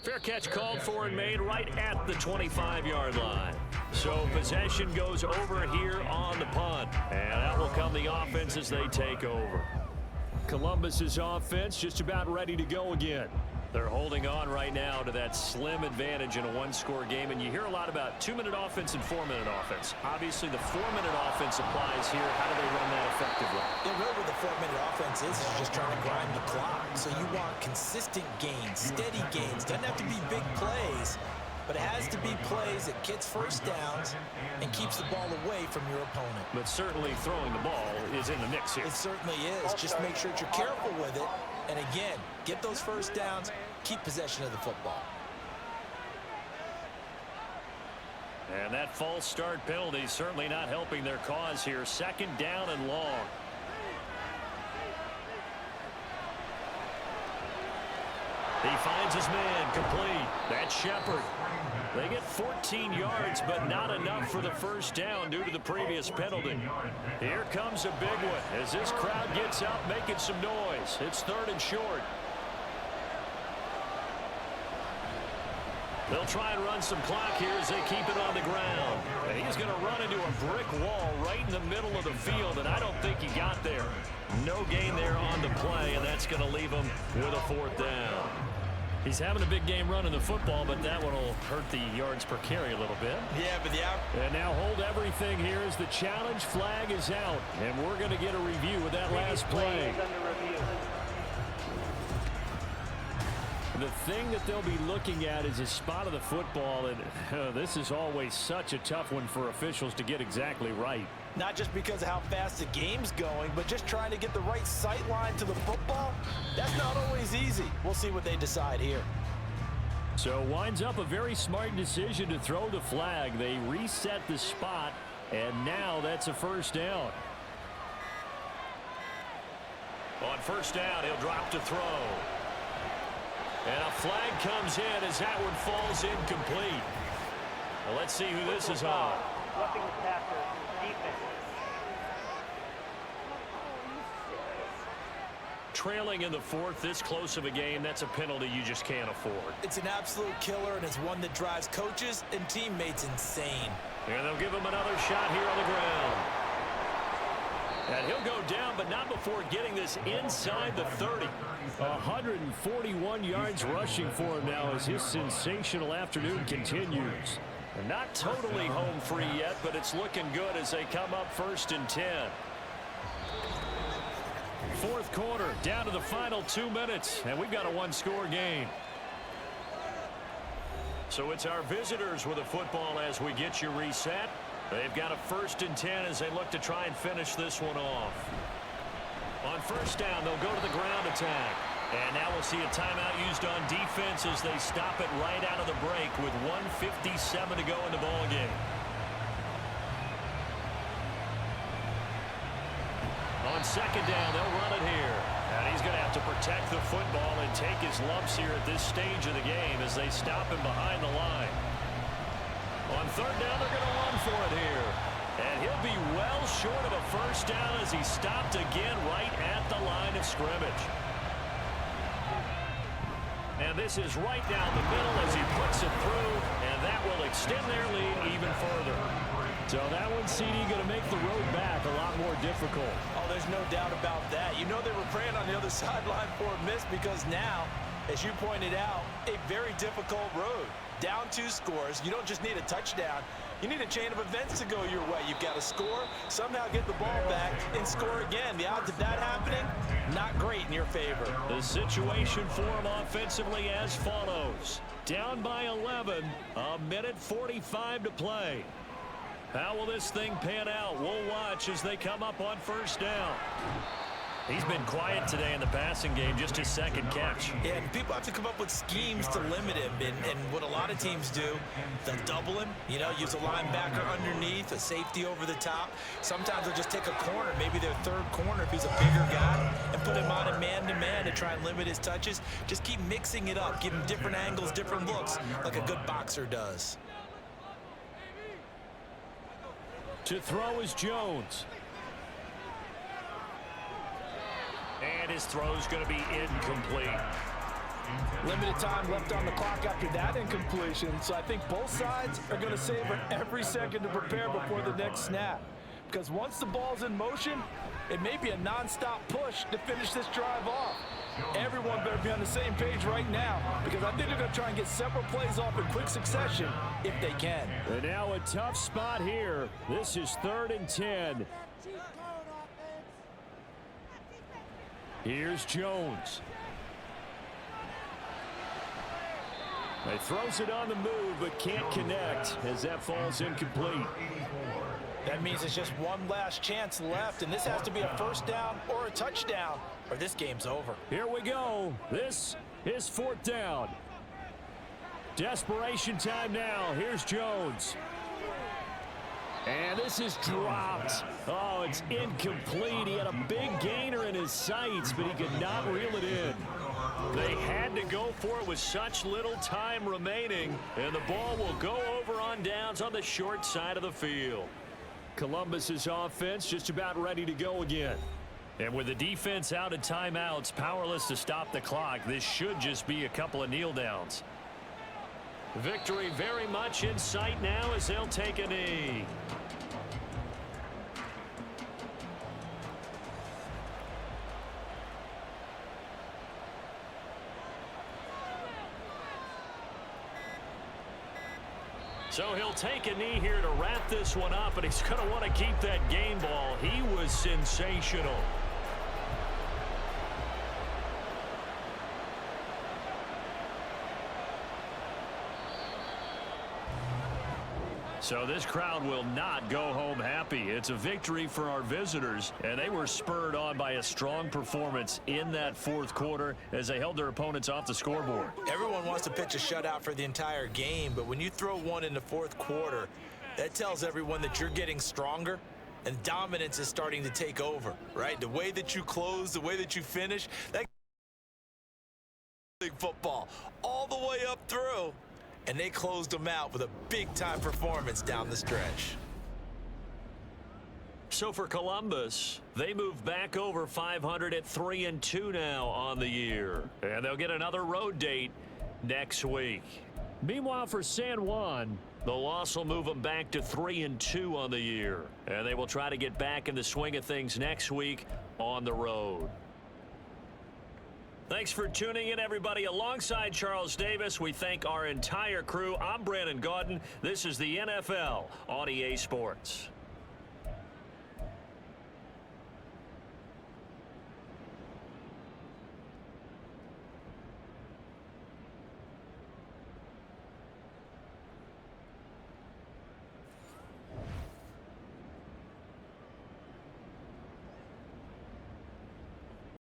Fair catch called for and made right at the 25-yard line. So possession goes over here on the punt. And out will come the offense as they take over. Columbus's offense just about ready to go again. They're holding on right now to that slim advantage in a 1-score game. And you hear a lot about 2-minute offense and 4-minute offense. Obviously, the 4-minute offense applies here. How do they run that effectively? Yeah, really what the 4-minute offense is just trying to grind the clock. So you want consistent gains, steady gains. Doesn't have to be big plays, but it has to be plays that gets first downs and keeps the ball away from your opponent. But certainly throwing the ball is in the mix here. It certainly is. Just make sure that you're careful with it. And again, get those first downs, keep possession of the football. And that false start penalty certainly not helping their cause here. 2nd down and long. He finds his man complete. That's Shepard. They get 14 yards, but not enough for the first down due to the previous penalty. Here comes a big one as this crowd gets up making some noise. It's 3rd and short. They'll try and run some clock here as they keep it on the ground. And he's going to run into a brick wall right in the middle of the field, and I don't think he got there. No gain there on the play, and that's going to leave him with a 4th down. He's having a big game running the football, but that one will hurt the yards per carry a little bit. Yeah, but And now hold everything here as the challenge flag is out, and we're going to get a review of that last play. The thing that they'll be looking at is a spot of the football, and this is always such a tough one for officials to get exactly right. Not just because of how fast the game's going, but just trying to get the right sight line to the football. That's not always easy. We'll see what they decide here. So winds up a very smart decision to throw the flag. They reset the spot, and now that's a first down. On first down, he'll drop to throw. And a flag comes in as that one falls incomplete. Well, let's see who this is on. Trailing in the 4th, this close of a game, that's a penalty you just can't afford. It's an absolute killer, and it's one that drives coaches and teammates insane. And they'll give him another shot here on the ground. And he'll go down, but not before getting this inside the 30. 141 yards rushing for him now as his sensational afternoon continues. And not totally home free yet, but it's looking good as they come up 1st and 10. 4th quarter, down to the final 2 minutes, and we've got a 1-score game. So it's our visitors with the football as we get you reset. They've got a 1st and 10 as they look to try and finish this one off. On first down, they'll go to the ground attack. And now we'll see a timeout used on defense as they stop it right out of the break with 1:57 to go in the ballgame. On second down, they'll run it here. And he's going to have to protect the football and take his lumps here at this stage of the game as they stop him behind the line. On third down, they're going to run for it here. And he'll be well short of a first down as he stopped again right at the line of scrimmage. And this is right down the middle as he puts it through, and that will extend their lead even further. So that one, CD, going to make the road back a lot more difficult. Oh, there's no doubt about that. You know they were praying on the other sideline for a miss because now, as you pointed out, a very difficult road. Down 2 scores. You don't just need a touchdown. You need a chain of events to go your way. You've got to score, somehow get the ball back, and score again. The odds of that happening, not great in your favor. The situation for him offensively as follows. Down by 11, 1:45 to play. How will this thing pan out? We'll watch as they come up on first down. He's been quiet today in the passing game, just his second catch. Yeah, and people have to come up with schemes to limit him. And what a lot of teams do, they'll double him, use a linebacker underneath, a safety over the top. Sometimes they'll just take a corner, maybe their third corner if he's a bigger guy, and put him on a man-to-man to try and limit his touches. Just keep mixing it up, give him different angles, different looks, like a good boxer does. To throw is Jones. And his throw's going to be incomplete. Limited time left on the clock after that incompletion, so I think both sides are going to savor every second to prepare before the next snap. Because once the ball's in motion, it may be a non-stop push to finish this drive off. Everyone better be on the same page right now, because I think they're going to try and get several plays off in quick succession if they can. And now a tough spot here. This is 3rd and 10. Here's Jones. He throws it on the move, but can't connect as that falls incomplete. That means it's just one last chance left, and this has to be a first down or a touchdown, or this game's over. Here we go. This is 4th down. Desperation time now. Here's Jones. And this is dropped. Oh, it's incomplete. He had a big gainer in his sights, but he could not reel it in. They had to go for it with such little time remaining, and the ball will go over on downs on the short side of the field. Columbus's offense just about ready to go again. And with the defense out of timeouts, powerless to stop the clock, this should just be a couple of kneel downs. Victory very much in sight now as they'll take a knee. So he'll take a knee here to wrap this one up, and he's going to want to keep that game ball. He was sensational. So this crowd will not go home happy. It's a victory for our visitors, and they were spurred on by a strong performance in that 4th quarter as they held their opponents off the scoreboard. Everyone wants to pitch a shutout for the entire game, but when you throw one in the 4th quarter, that tells everyone that you're getting stronger and dominance is starting to take over, right? The way that you close, the way that you finish, that big football all the way up through. And they closed them out with a big-time performance down the stretch. So for Columbus, they move back over 500 at 3-2 now on the year. And they'll get another road date next week. Meanwhile, for San Juan, the loss will move them back to 3-2 on the year. And they will try to get back in the swing of things next week on the road. Thanks for tuning in, everybody. Alongside Charles Davis, we thank our entire crew. I'm Brandon Gaudin. This is the NFL on EA Sports.